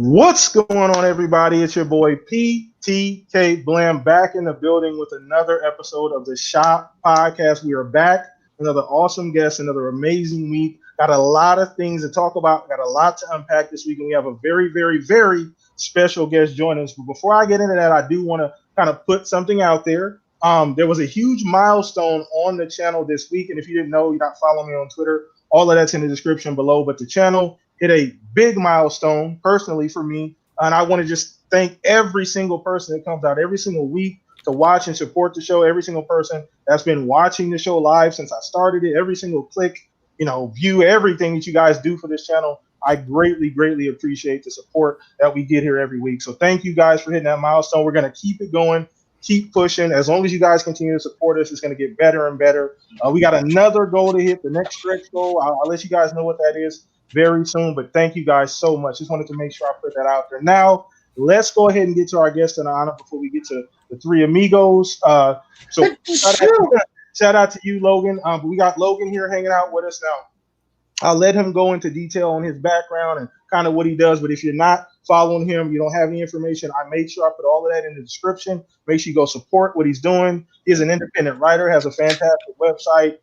What's going on, everybody? It's your boy PTK Blam back in the building with another episode of the Shop Podcast. We are back. Another awesome guest, another amazing week. Got a lot of things to talk about. Got a lot to unpack this week, and we have a very, very, very special guest joining us. But before I get into that, I do want to kind of put something out there. There was a huge milestone on the channel this week, and if you didn't know, you're not following me on Twitter, all of that's in the description below. But the channel hit a big milestone personally for me, and I want to just thank every single person that comes out every single week to watch and support the show, every single person that's been watching the show live since I started it, every single click, view, everything that you guys do for this channel. I greatly, greatly appreciate the support that we get here every week. So thank you guys for hitting that milestone. We're going to keep it going, keep pushing. As long as you guys continue to support us, it's going to get better and better. We got another goal to hit, the next stretch goal. I'll let you guys know what that is very soon, but thank you guys so much. Just wanted to make sure I put that out there. Now, let's go ahead and get to our guest in honor before we get to the three amigos. So shout out to you, Logan. But we got Logan here hanging out with us now. I'll let him go into detail on his background and kind of what he does. But if you're not following him, you don't have any information, I made sure I put all of that in the description. Make sure you go support what he's doing. He's an independent writer, has a fantastic website.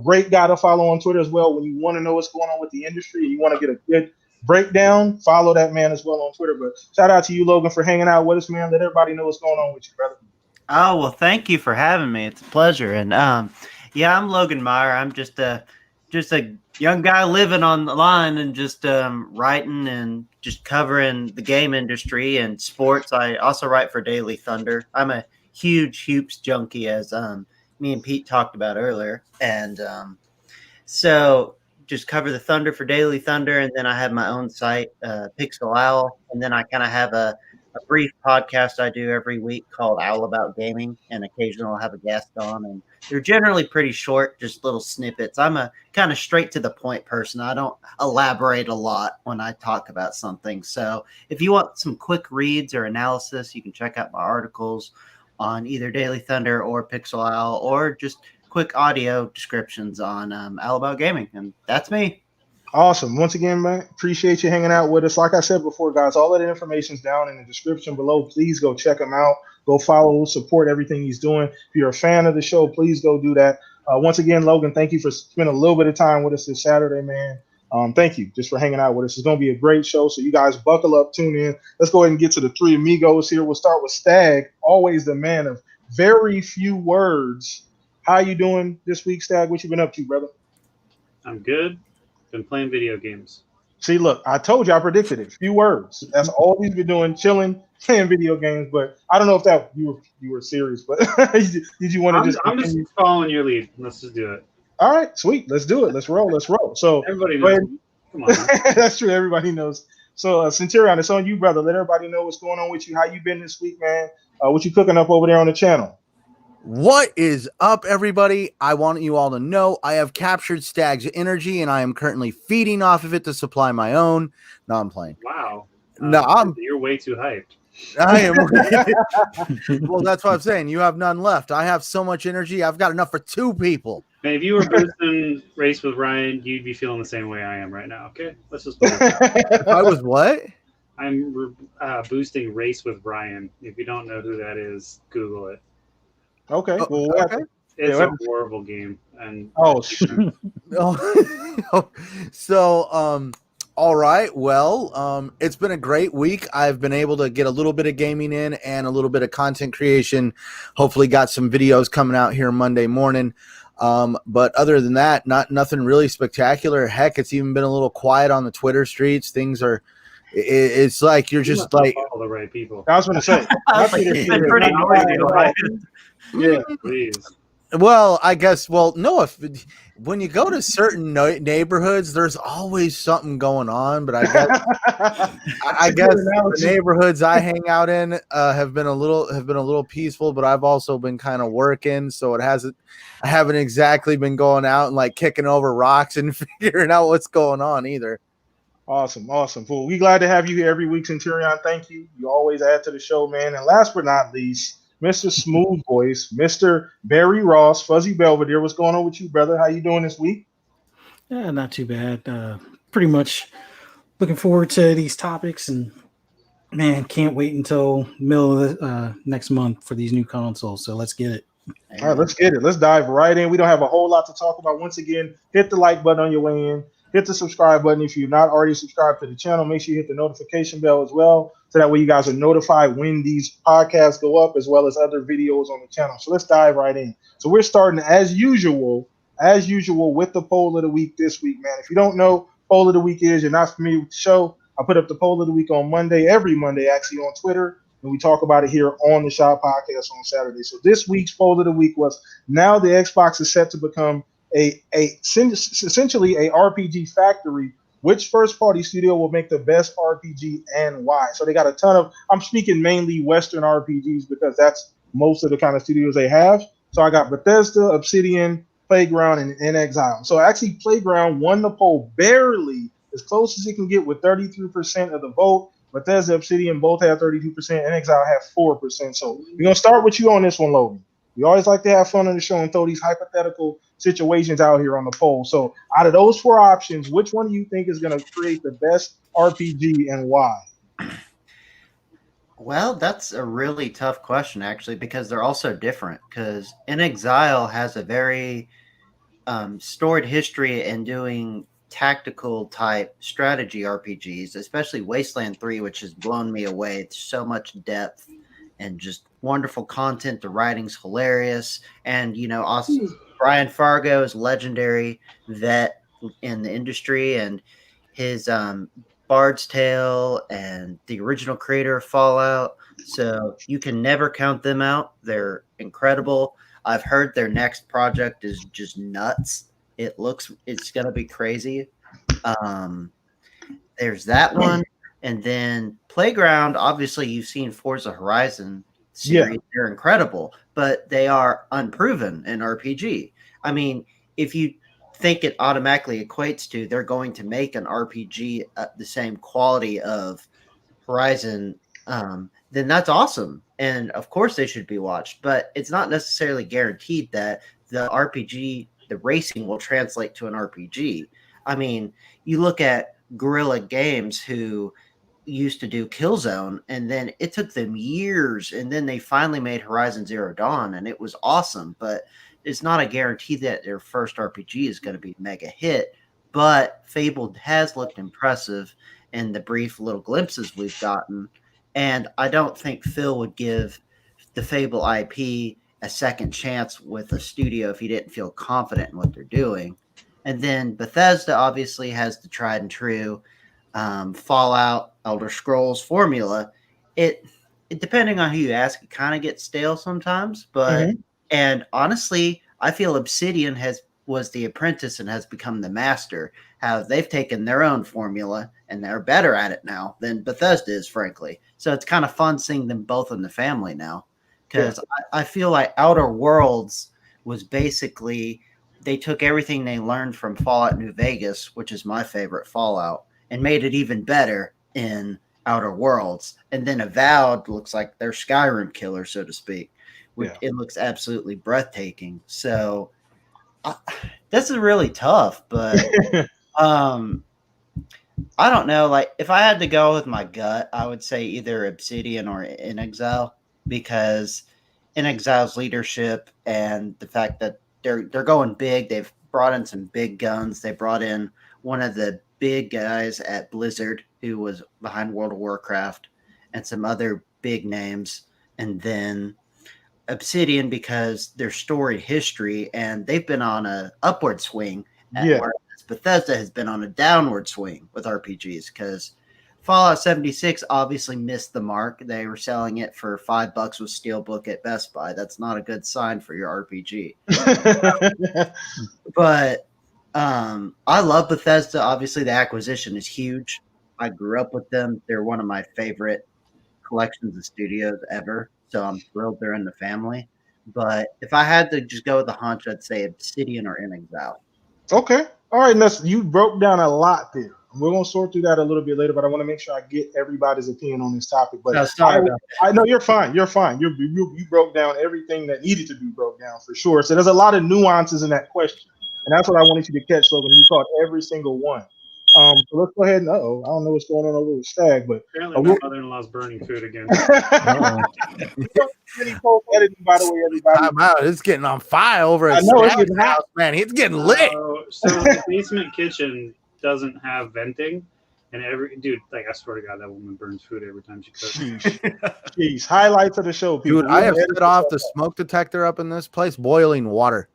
Great guy to follow on Twitter as well. When you want to know what's going on with the industry and you want to get a good breakdown, follow that man as well on Twitter. But shout out to you, Logan, for hanging out with us, man. Let everybody know what's going on with you, brother. Oh, well, thank you for having me. It's a pleasure. And I'm Logan Meyer. I'm just a young guy living on the line and just writing and just covering the game industry and sports. I also write for Daily Thunder. I'm a huge hoops junkie, as me and Pete talked about earlier. And so just cover the Thunder for Daily Thunder. And then I have my own site, Pixel Owl. And then I kind of have a brief podcast I do every week called Owl About Gaming. And occasionally I'll have a guest on. And they're generally pretty short, just little snippets. I'm a kind of straight to the point person. I don't elaborate a lot when I talk about something. So if you want some quick reads or analysis, you can check out my articles on either Daily Thunder or Pixel Owl, or just quick audio descriptions on Owl About Gaming. And that's me. Awesome. Once again, man, appreciate you hanging out with us. Like I said before, guys, all of the information's down in the description below. Please go check him out. Go follow, support everything he's doing. If you're a fan of the show, please go do that. Once again, Logan, thank you for spending a little bit of time with us this Saturday, man. Thank you just for hanging out with us. It's going to be a great show. So you guys buckle up, tune in. Let's go ahead and get to the three amigos here. We'll start with Stag, always the man of very few words. How you doing this week, Stag? What you been up to, brother? I'm good. Been playing video games. See, look, I told you, I predicted it. Few words. That's all he's been doing, chilling, playing video games. But I don't know if that you were serious, but did you want to I'm just following your lead. Let's just do it. All right, sweet. Let's do it. Let's roll. So everybody knows. Come on. That's true. Everybody knows. So Centurion, it's on you, brother. Let everybody know what's going on with you. How you been this week, man? What you cooking up over there on the channel? What is up, everybody? I want you all to know I have captured Stag's energy, and I am currently feeding off of it to supply my own. No, I'm playing. Wow. You're way too hyped. I am. Well, that's what I'm saying. You have none left. I have so much energy. I've got enough for two people. Man, if you were boosting Race with Ryan, you'd be feeling the same way I am right now. Okay, let's just. If I was what? I'm boosting Race with Ryan. If you don't know who that is, Google it. Okay. Well, okay. It's a horrible game. And so all right. Well, it's been a great week. I've been able to get a little bit of gaming in and a little bit of content creation. Hopefully got some videos coming out here Monday morning. But other than that, nothing really spectacular. Heck, it's even been a little quiet on the Twitter streets. Things are, it's like you're just like all the right people. I was going to say, It's been pretty noisy. Yeah, please. Well, I guess. Well, no. When you go to certain neighborhoods, there's always something going on. But I guess the neighborhoods I hang out in have been a little peaceful. But I've also been kind of working, so I haven't exactly been going out and like kicking over rocks and figuring out what's going on either. Awesome. Well, we glad to have you here every week, Centurion. Thank you. You always add to the show, man. And last but not least, Mr. Smooth Voice, Mr. Barry Ross, Fuzzy Belvedere. What's going on with you, brother? How you doing this week? Yeah, not too bad. Pretty much looking forward to these topics and Man, can't wait until middle of next month for these new consoles. So let's get it. All right, let's get it. Let's dive right in. We don't have a whole lot to talk about. Once again, hit the like button on your way in. Hit the subscribe button if you're not already subscribed to the channel. Make sure you hit the notification bell as well, so that way you guys are notified when these podcasts go up, as well as other videos on the channel. So let's dive right in. So we're starting as usual with the poll of the week this week, man. If you don't know, poll of the week is, you're not familiar with the show, I put up the poll of the week on Monday, every Monday actually, on Twitter. And we talk about it here on the Shop Podcast on Saturday. So this week's poll of the week was, now the Xbox is set to become essentially a RPG factory. Which first party studio will make the best RPG and why? So they got a ton of, I'm speaking mainly Western RPGs because that's most of the kind of studios they have. So I got Bethesda, Obsidian, Playground, and In Exile. So actually Playground won the poll barely, as close as it can get, with 33% of the vote. Bethesda, Obsidian both have 32%, and Exile have 4%. So we're going to start with you on this one, Logan. We always like to have fun on the show and throw these hypothetical situations out here on the poll. So out of those four options, which one do you think is going to create the best RPG and why? Well, that's a really tough question, actually, because they're also different. Because In Exile has a very storied history in doing tactical type strategy RPGs, especially Wasteland 3, which has blown me away. It's so much depth and just wonderful content. The writing's hilarious. And, also Brian Fargo is legendary vet in the industry, and his Bard's Tale and the original creator of Fallout. So you can never count them out. They're incredible. I've heard their next project is just nuts. It's going to be crazy. There's that one. And then Playground, obviously you've seen Forza Horizon series. Yeah. They're incredible, but they are unproven in RPG. I mean, if you think it automatically equates to they're going to make an RPG at the same quality of Horizon, then that's awesome. And of course they should be watched, but it's not necessarily guaranteed that the RPG, the racing, will translate to an RPG. I mean, you look at Guerrilla Games, who used to do Killzone, and then it took them years, and then they finally made Horizon Zero Dawn, and it was awesome, but it's not a guarantee that their first RPG is going to be mega hit. But Fable has looked impressive in the brief little glimpses we've gotten, and I don't think Phil would give the Fable IP a second chance with a studio if he didn't feel confident in what they're doing. And then Bethesda obviously has the tried and true Fallout, Elder Scrolls formula. It depending on who you ask, it kind of gets stale sometimes, but and honestly, I feel Obsidian was the apprentice and has become the master. How they've taken their own formula and they're better at it now than Bethesda is, frankly. So it's kind of fun seeing them both in the family now, because I feel like Outer Worlds was basically, they took everything they learned from Fallout New Vegas, which is my favorite Fallout, and made it even better in Outer Worlds. And then Avowed looks like their Skyrim killer, so to speak. It looks absolutely breathtaking. So this is really tough, but I don't know. Like, if I had to go with my gut, I would say either Obsidian or In Exile, because In Exile's leadership and the fact that they're going big. They've brought in some big guns. They brought in one of the big guys at Blizzard who was behind World of Warcraft, and some other big names. And then Obsidian, because their story history, and they've been on a upward swing. Whereas Bethesda has been on a downward swing with RPGs, because Fallout 76 obviously missed the mark. They were selling it for $5 with Steelbook at Best Buy. That's not a good sign for your RPG. But I love Bethesda. Obviously, the acquisition is huge. I grew up with them. They're one of my favorite collections of studios ever. So I'm thrilled they're in the family. But if I had to just go with a hunch, I'd say Obsidian or In Exile. Okay. All right. You broke down a lot there. We're going to sort through that a little bit later, but I want to make sure I get everybody's opinion on this topic. But I know you're fine. You're fine. You broke down everything that needed to be broke down for sure. So there's a lot of nuances in that question. And that's what I wanted you to catch, Logan. You caught every single one. So let's go ahead and I don't know what's going on over with Stag, but Apparently my mother-in-law's burning food again. we don't do any post editing, by the way, everybody. I'm out. It's getting on fire over I at know, it's Stag's getting hot. house, man. It's getting lit. So the basement kitchen doesn't have venting, and I swear to God, that woman burns food every time she cooks. Jeez, highlights of the show, people. Dude, I have set off the smoke detector up in this place, boiling water.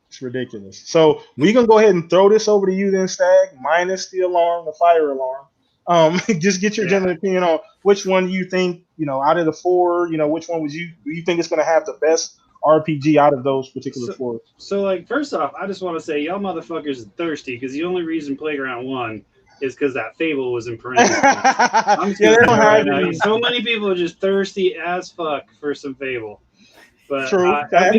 It's ridiculous. So we can go ahead and throw this over to you then, Stag, minus the alarm, the fire alarm. Just get your general opinion on which one you think, out of the four, which one do you think is going to have the best RPG out of those particular four? So, first off, I just want to say y'all motherfuckers are thirsty because the only reason Playground won is because that Fable was in parentheses. I'm just so many people are just thirsty as fuck for some Fable. But true. I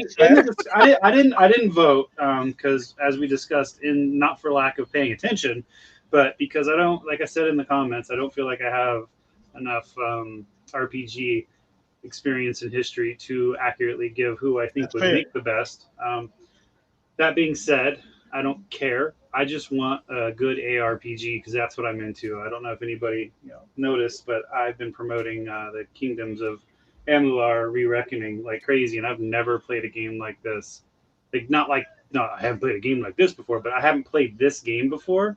didn't vote because, as we discussed, not for lack of paying attention, but because I don't, like I said in the comments, I don't feel like I have enough RPG experience and history to accurately give who I think would make the best. That being said, I don't care. I just want a good ARPG because that's what I'm into. I don't know if anybody noticed, but I've been promoting the Kingdoms of Amalur Re-Reckoning like crazy, and I've never played a game like this. I haven't played a game like this before, but I haven't played this game before,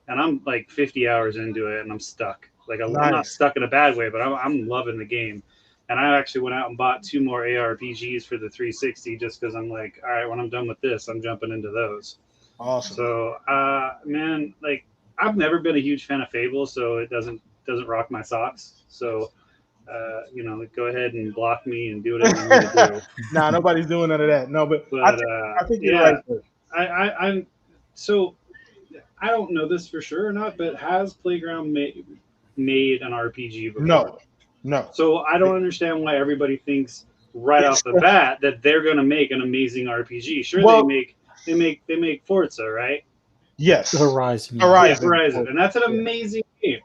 and I'm like 50 hours into it, and I'm stuck. I'm not stuck in a bad way, but I'm loving the game. And I actually went out and bought 2 more ARPGs for the 360 just because I'm like, all right, when I'm done with this, I'm jumping into those. Awesome. So, man, I've never been a huge fan of Fable, so it doesn't rock my socks. So, go ahead and block me and do whatever you need to do. Nah, nobody's doing none of that. No, but I think you're right. I'm so I don't know this for sure or not, but has Playground made an RPG before? No. So I don't understand why everybody thinks right off the bat that they're going to make an amazing RPG. Sure, they make Forza, right? Yes, Horizon, and that's an amazing game,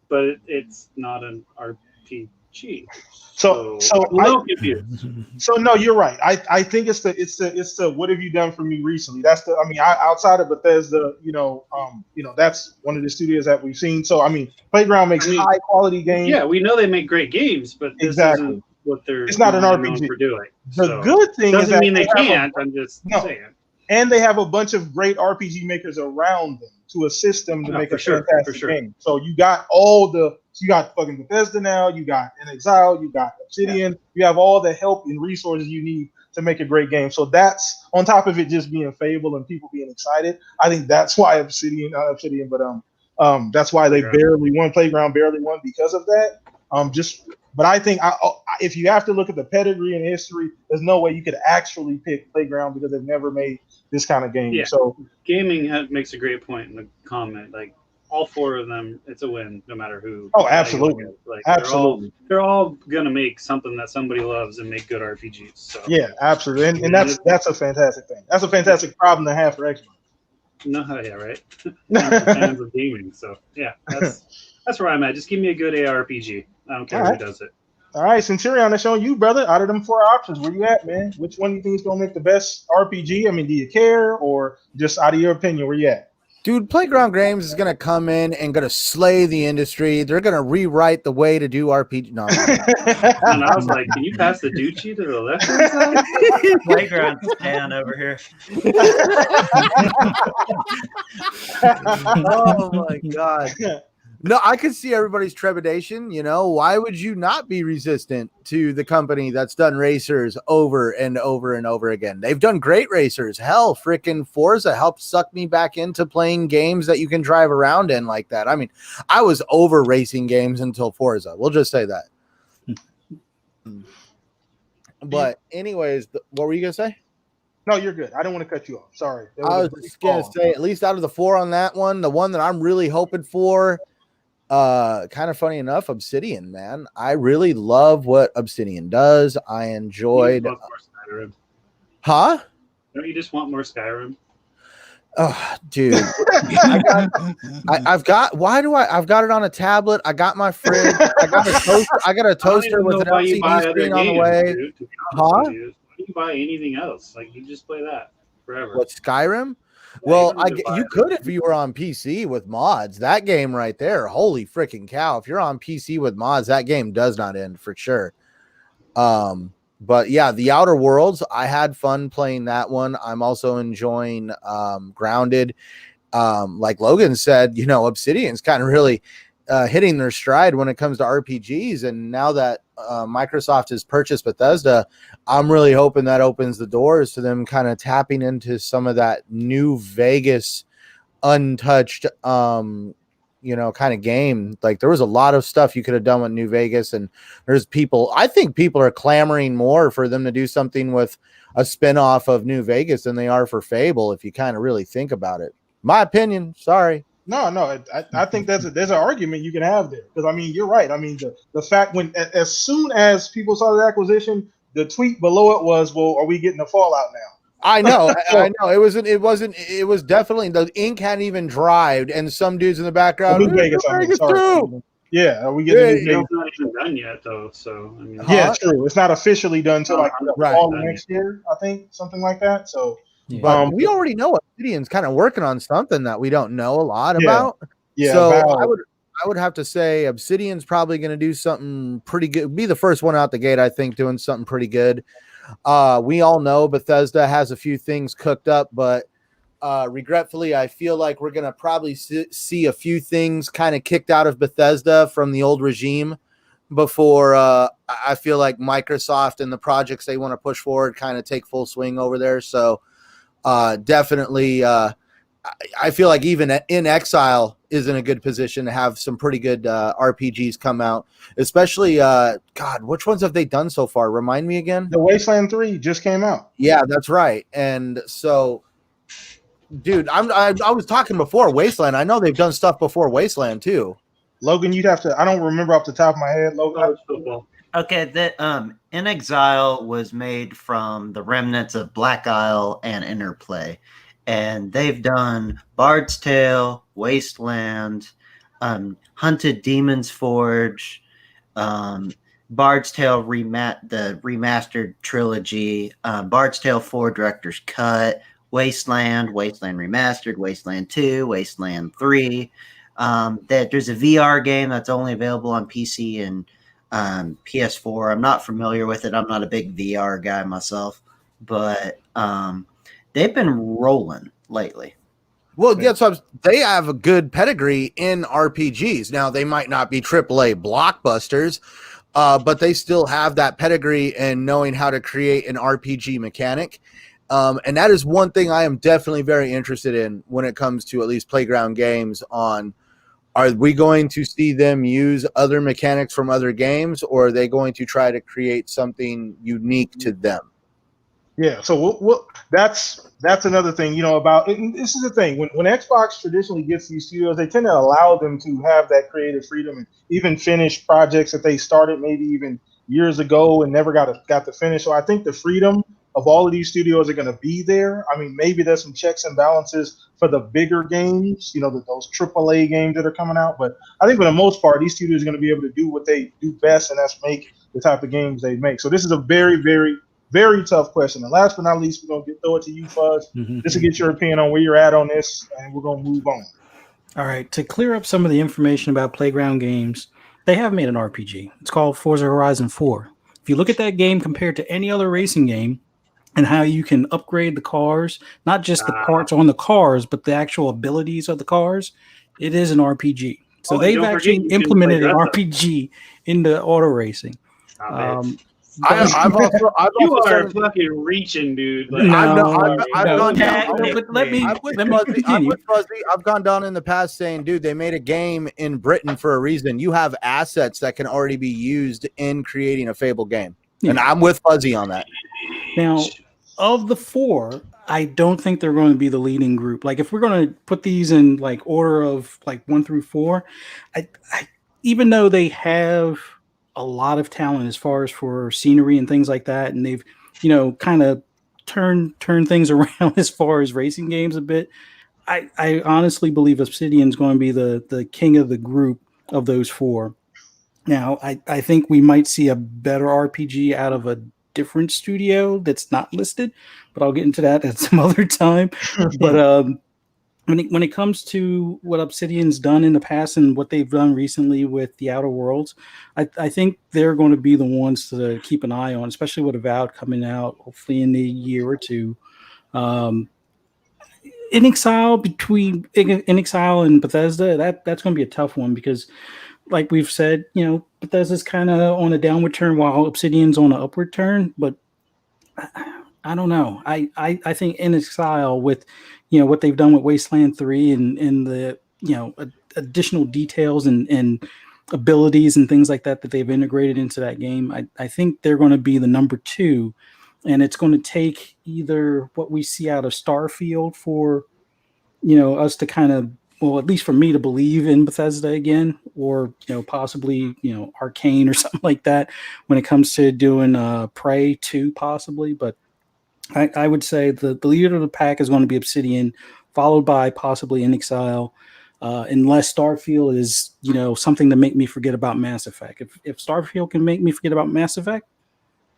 but it's not an RPG. So I'm a little confused. So no, you're right. I think it's the what have you done for me recently? That's outside of Bethesda, that's one of the studios that we've seen. So Playground makes high quality games. Yeah, we know they make great games, but this isn't what it's not an RPG for doing. The good thing doesn't is that mean they can't. I'm just saying. And they have a bunch of great RPG makers around them to assist them to make a fantastic game. So you got you got fucking Bethesda now, you got InXile, you got Obsidian, you have all the help and resources you need to make a great game. So that's on top of it just being Fable and people being excited. I think that's why Obsidian, but that's why they barely won. Playground barely won because of that. But I think if you have to look at the pedigree and history, there's no way you could actually pick Playground because they've never made this kind of game. Yeah. So gaming makes a great point in the comment. All 4 of them, it's a win, no matter who. Oh, absolutely. Absolutely. They're all gonna make something that somebody loves and make good RPGs. So yeah, absolutely, and that's a fantastic thing. That's a fantastic problem to have for Xbox. No, yeah, right. Fans of gaming, so yeah, that's where I'm at. Just give me a good ARPG. I don't care who does it. All right, Centurion, that's on you, brother. Out of them 4 options, where you at, man? Which one do you think is gonna make the best RPG? Do you care, or just out of your opinion, where you at? Dude, Playground Games is going to come in and going to slay the industry. They're going to rewrite the way to do RPG. No. And I was like, can you pass the Duchy to the left side? Playground stand over here. Oh, my God. No, I could see everybody's trepidation. Why would you not be resistant to the company that's done racers over and over and over again? They've done great racers. Hell, freaking Forza helped suck me back into playing games that you can drive around in like that. I was over racing games until Forza. We'll just say that. But anyways, what were you going to say? No, you're good. I don't want to cut you off. Sorry. I was just going to say, at least out of the 4 on that one, the one that I'm really hoping for, kind of funny enough, Obsidian, man. I really love what Obsidian does. I enjoyed. You just want more Skyrim. Huh? Don't you just want more Skyrim? Oh, dude. I've got it on a tablet. I got my fridge. I got a toaster with an LCD screen on the way. Dude, why do you buy anything else? You just play that forever. What, Skyrim? Well, you could if you were on PC with mods. That game right there, holy freaking cow! If you're on PC with mods, that game does not end for sure. But yeah, the Outer Worlds, I had fun playing that one. I'm also enjoying Grounded. Like Logan said, you know, Obsidian's kind of really hitting their stride when it comes to RPGs. And now that Microsoft has purchased Bethesda, I'm really hoping that opens the doors to them kind of tapping into some of that New Vegas untouched, you know, kind of game. Like there was a lot of stuff you could have done with New Vegas, and I think people are clamoring more for them to do something with a spinoff of New Vegas than they are for Fable, if you kind of really think about it. My opinion, sorry. No, I think there's an argument you can have there, because I mean you're right. I mean the fact when as soon as people saw the acquisition, the tweet below it was, "Well, are we getting a Fallout now?" I know. It was definitely, the ink hadn't even dried, and some dudes in the background. New Vegas, too. Yeah, are we getting New Vegas? It's not even done yet, though. So I mean, yeah, true. It's not officially done until like fall next year, I think, something like that. So, but we already know Obsidian's kind of working on something that we don't know a lot about. Yeah, so I would have to say Obsidian's probably going to do something pretty good. Be the first one out the gate, I think, doing something pretty good. We all know Bethesda has a few things cooked up, but regretfully, I feel like we're going to probably see a few things kind of kicked out of Bethesda from the old regime before I feel like Microsoft and the projects they want to push forward kind of take full swing over there. So definitely, I feel like even In Exile is in a good position to have some pretty good RPGs come out, especially God, which ones have they done so far? Remind me again. The Wasteland 3 just came out. Yeah, that's right. And so, dude, I was talking before Wasteland. I know they've done stuff before Wasteland too. Logan, you'd have to. I don't remember off the top of my head. Logan. Okay, that In Exile was made from the remnants of Black Isle and Interplay. And they've done Bard's Tale, Wasteland, Hunted Demon's Forge, Bard's Tale the remastered trilogy, Bard's Tale 4 Director's Cut, Wasteland Remastered, Wasteland 2, Wasteland 3. There's a VR game that's only available on PC and PS4. I'm not familiar with it. I'm not a big VR guy myself, but they've been rolling lately. Well, yeah, so they have a good pedigree in RPGs. Now, they might not be AAA blockbusters, but they still have that pedigree in knowing how to create an RPG mechanic. And that is one thing I am definitely very interested in when it comes to at least Playground Games on, are we going to see them use other mechanics from other games, or are they going to try to create something unique to them? Yeah, so that's another thing, you know, about it. This is the thing, when Xbox traditionally gets these studios, they tend to allow them to have that creative freedom and even finish projects that they started maybe even years ago and never got to finish. So I think the freedom of all of these studios are going to be there. I mean, maybe there's some checks and balances for the bigger games, you know, those AAA games that are coming out. But I think for the most part, these studios are going to be able to do what they do best, and that's make the type of games they make. So this is a very, very, very tough question. And last but not least, we're going to throw it to you, Fuzz, just to get your opinion on where you're at on this, and we're going to move on. All right. To clear up some of the information about Playground Games, they have made an RPG. It's called Forza Horizon 4. If you look at that game compared to any other racing game and how you can upgrade the cars, not just the parts on the cars, but the actual abilities of the cars, it is an RPG. So they've actually implemented an RPG into auto racing. I've you are fucking reaching, dude. Like, I've gone down in the past saying, dude, they made a game in Britain for a reason. You have assets that can already be used in creating a Fable game. Yeah. And I'm with Fuzzy on that. Now, of the four, I don't think they're going to be the leading group. Like, if we're going to put these in like order of like 1 through 4, I even though they have a lot of talent as far as for scenery and things like that, and they've, you know, kind of turn things around as far as racing games a bit, I honestly believe Obsidian's going to be the king of the group of those four. Now, I think we might see a better RPG out of a different studio that's not listed, but I'll get into that at some other time. But when it comes to what Obsidian's done in the past and what they've done recently with the Outer Worlds, I think they're going to be the ones to keep an eye on, especially with Avowed coming out hopefully in a year or two. In Exile, between In Exile and Bethesda, that's going to be a tough one because, like we've said, Bethesda's kind of on a downward turn while Obsidian's on an upward turn. But I don't know. I think In Exile, with what they've done with Wasteland 3 and the additional details and abilities and things like that they've integrated into that game, I think they're going to be the number 2. And it's going to take either what we see out of Starfield for, us to kind of, well, at least for me to believe in Bethesda again, or, possibly, Arcane or something like that when it comes to doing Prey 2 possibly. But I would say the leader of the pack is going to be Obsidian, followed by possibly In Exile, unless Starfield is, something to make me forget about Mass Effect. If Starfield can make me forget about Mass Effect,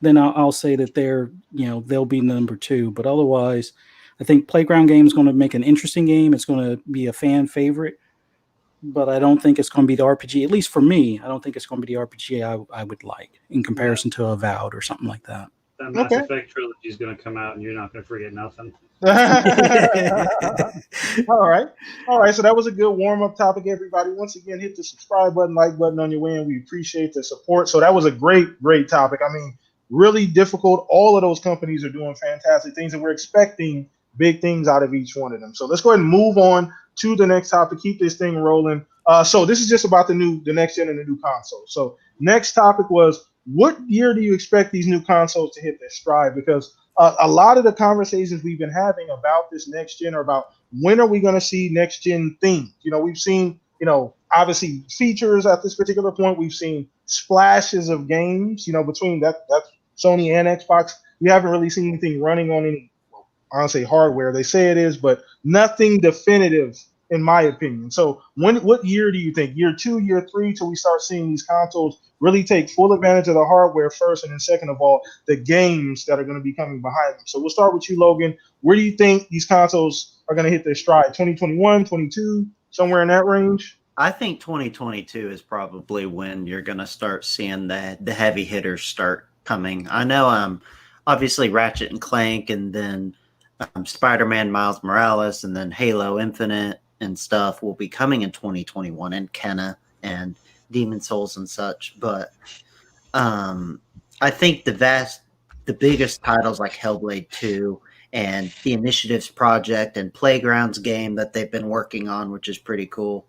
then I'll say that they'll be number 2. But otherwise, I think Playground Game is going to make an interesting game. It's going to be a fan favorite, but I don't think it's going to be the RPG. At least for me, I don't think it's going to be the RPG I would like in comparison to Avowed or something like that. That Mass Effect trilogy is going to come out, and you're not going to forget nothing. All right. So that was a good warm-up topic, everybody. Once again, hit the subscribe button, like button on your way, and we appreciate the support. So that was a great topic. I mean, really difficult. All of those companies are doing fantastic things, and we're expecting big things out of each one of them. So let's go ahead and move on to the next topic. Keep this thing rolling. So this is just about the next gen and the new console. So next topic was, what year do you expect these new consoles to hit their stride? Because a lot of the conversations we've been having about this next gen are about when are we going to see next gen things. We've seen, obviously features at this particular point. We've seen splashes of games, between that's Sony and Xbox. We haven't really seen anything running on any, I don't say hardware. They say it is, but nothing definitive, in my opinion. So what year do you think? Year 2, year 3, till we start seeing these consoles really take full advantage of the hardware first, and then second of all, the games that are going to be coming behind them. So we'll start with you, Logan. Where do you think these consoles are going to hit their stride? 2021, 22, somewhere in that range? I think 2022 is probably when you're going to start seeing the heavy hitters start coming. I know obviously Ratchet and Clank, and then Spider-Man Miles Morales, and then Halo Infinite and stuff will be coming in 2021, and Kenna and Demon Souls and such. But I think the biggest titles like Hellblade 2 and the Initiatives Project and Playgrounds game that they've been working on, which is pretty cool,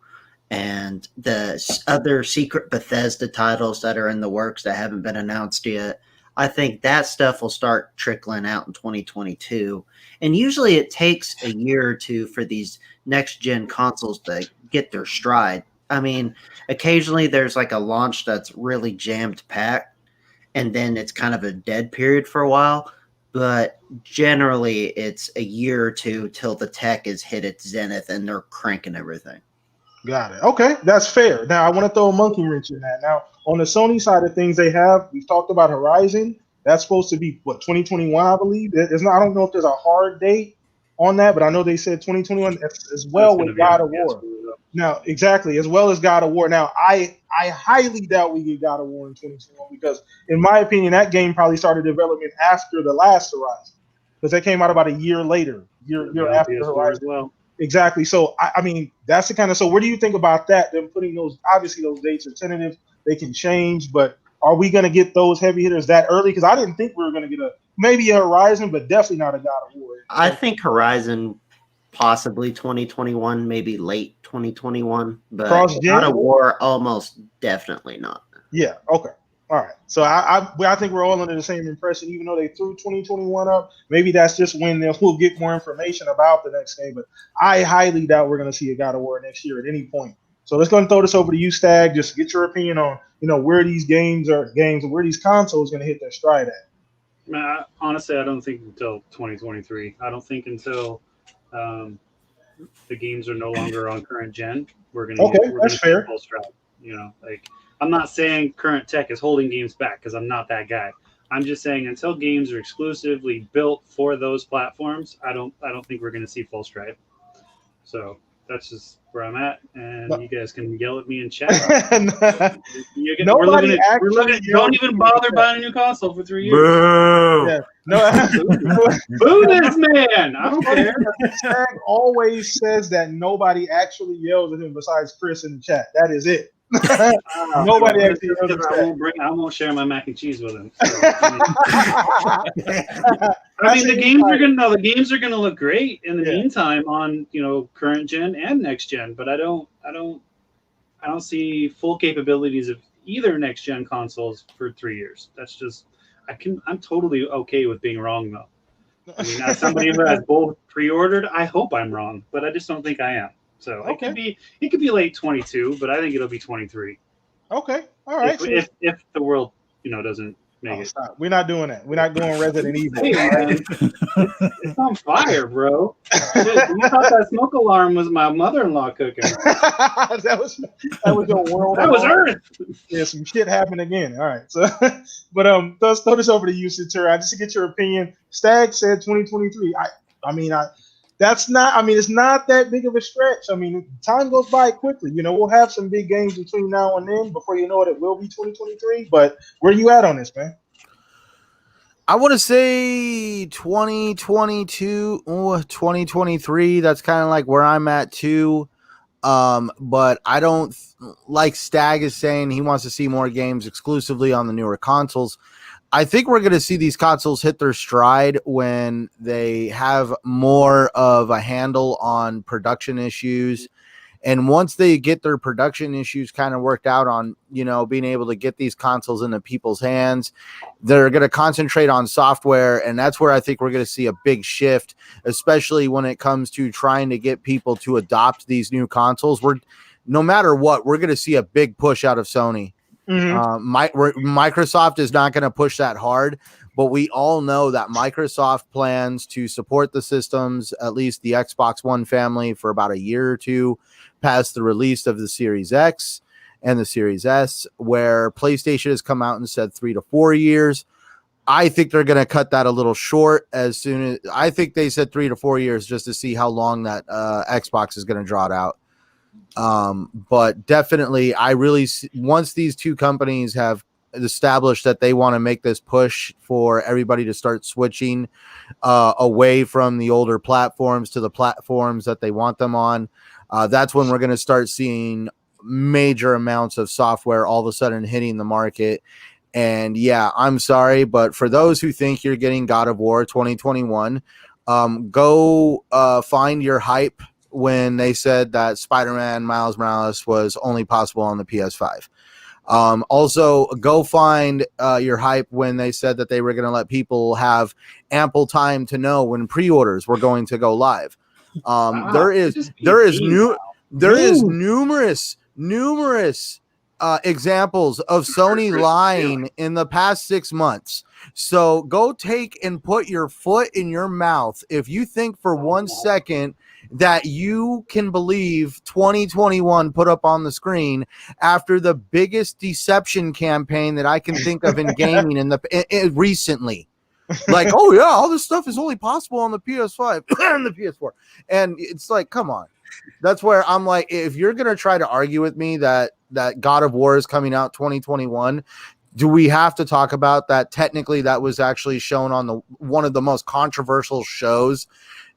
and the other secret Bethesda titles that are in the works that haven't been announced yet, I think that stuff will start trickling out in 2022. And usually it takes a year or two for these next-gen consoles to get their stride. I mean, occasionally there's like a launch that's really jammed-packed, and then it's kind of a dead period for a while. But generally it's a year or two till the tech is hit its zenith and they're cranking everything. Got it. Okay, that's fair. Now, I want to throw a monkey wrench in that. Now, on the Sony side of things, we've talked about Horizon. That's supposed to be, 2021, I believe. I don't know if there's a hard date on that, but I know they said 2021 as well with God of War. Now, exactly, as well as God of War. Now, I highly doubt we get God of War in 2021 because, in my opinion, that game probably started development after the last Horizon because that came out about a year later, year after Horizon. As well. Exactly. So, I mean, that's the kind of – so what do you think about that? Them putting those – obviously, those dates are tentative. They can change. But are we going to get those heavy hitters that early? Because I didn't think we were going to get maybe a Horizon, but definitely not a God of War. I think Horizon possibly 2021, maybe late 2021. But God of War almost definitely not. Yeah. Okay. All right. So I think we're all under the same impression, even though they threw 2021 up. Maybe that's just when we'll get more information about the next game. But I highly doubt we're going to see a God of War next year at any point. So let's go and throw this over to you, Stag. Just get your opinion on, where these games and where these consoles going to hit their stride at. Honestly, I don't think until 2023. I don't think until the games are no longer on current gen. We're going to that's fair. Full stride. I'm not saying current tech is holding games back because I'm not that guy. I'm just saying until games are exclusively built for those platforms, I don't think we're going to see full stripe. So that's just where I'm at, and you guys can yell at me in chat. Nobody don't even bother buying a new console for 3 years. Boo. Yeah. No, boo this man. I don't care. Stag always says that nobody actually yells at him besides Chris in the chat. That is it. Nobody actually yells at him. I won't share my mac and cheese with him. So, I mean, the games are gonna look great in the meantime on current gen and next gen, but I don't see full capabilities of either next gen consoles for 3 years. That's just I'm totally okay with being wrong though. I mean, as somebody who has both pre-ordered, I hope I'm wrong, but I just don't think I am. So it could be late 22, but I think it'll be 23. Okay, all right. If the world doesn't make it. Stop. We're not doing that. We're not going Resident Evil. Hey, man. It's on fire, bro. You thought that smoke alarm was my mother-in-law cooking. that was your world. That was Earth. Yeah, some shit happened again. All right, so but let's throw this over to you, Satura, just to get your opinion. Stag said 2023. It's not that big of a stretch. I mean, time goes by quickly. We'll have some big games between now and then. Before you know it will be 2023. But where are you at on this, man? I want to say 2022 or 2023. That's kind of like where I'm at too. But I don't like Stag is saying he wants to see more games exclusively on the newer consoles. I think we're going to see these consoles hit their stride when they have more of a handle on production issues. And once they get their production issues kind of worked out on, being able to get these consoles into people's hands, they're going to concentrate on software. And that's where I think we're going to see a big shift, especially when it comes to trying to get people to adopt these new consoles. No matter what, we're going to see a big push out of Sony. Mm-hmm. Microsoft is not going to push that hard, but we all know that Microsoft plans to support the systems, at least the Xbox One family, for about a year or two past the release of the Series X and the Series S, where PlayStation has come out and said 3 to 4 years. I think they're going to cut that a little short I think they said 3 to 4 years just to see how long that Xbox is going to draw it out. But definitely once these two companies have established that they want to make this push for everybody to start switching away from the older platforms to the platforms that they want them on, that's when we're going to start seeing major amounts of software all of a sudden hitting the market. And yeah, I'm sorry, but for those who think you're getting God of War 2021, go find your hype when they said that Spider-Man Miles Morales was only possible on the PS5. Also, go find your hype when they said that they were going to let people have ample time to know when pre-orders were going to go live. There is numerous examples of Sony lying in the past 6 months. So go take and put your foot in your mouth if you think for 1 second that you can believe 2021 put up on the screen after the biggest deception campaign that I can think of in gaming recently. Like, oh yeah, all this stuff is only possible on the PS5 and the PS4. And it's like, come on. That's where I'm like, if you're going to try to argue with me that God of War is coming out 2021, do we have to talk about that? Technically, that was actually shown on one of the most controversial shows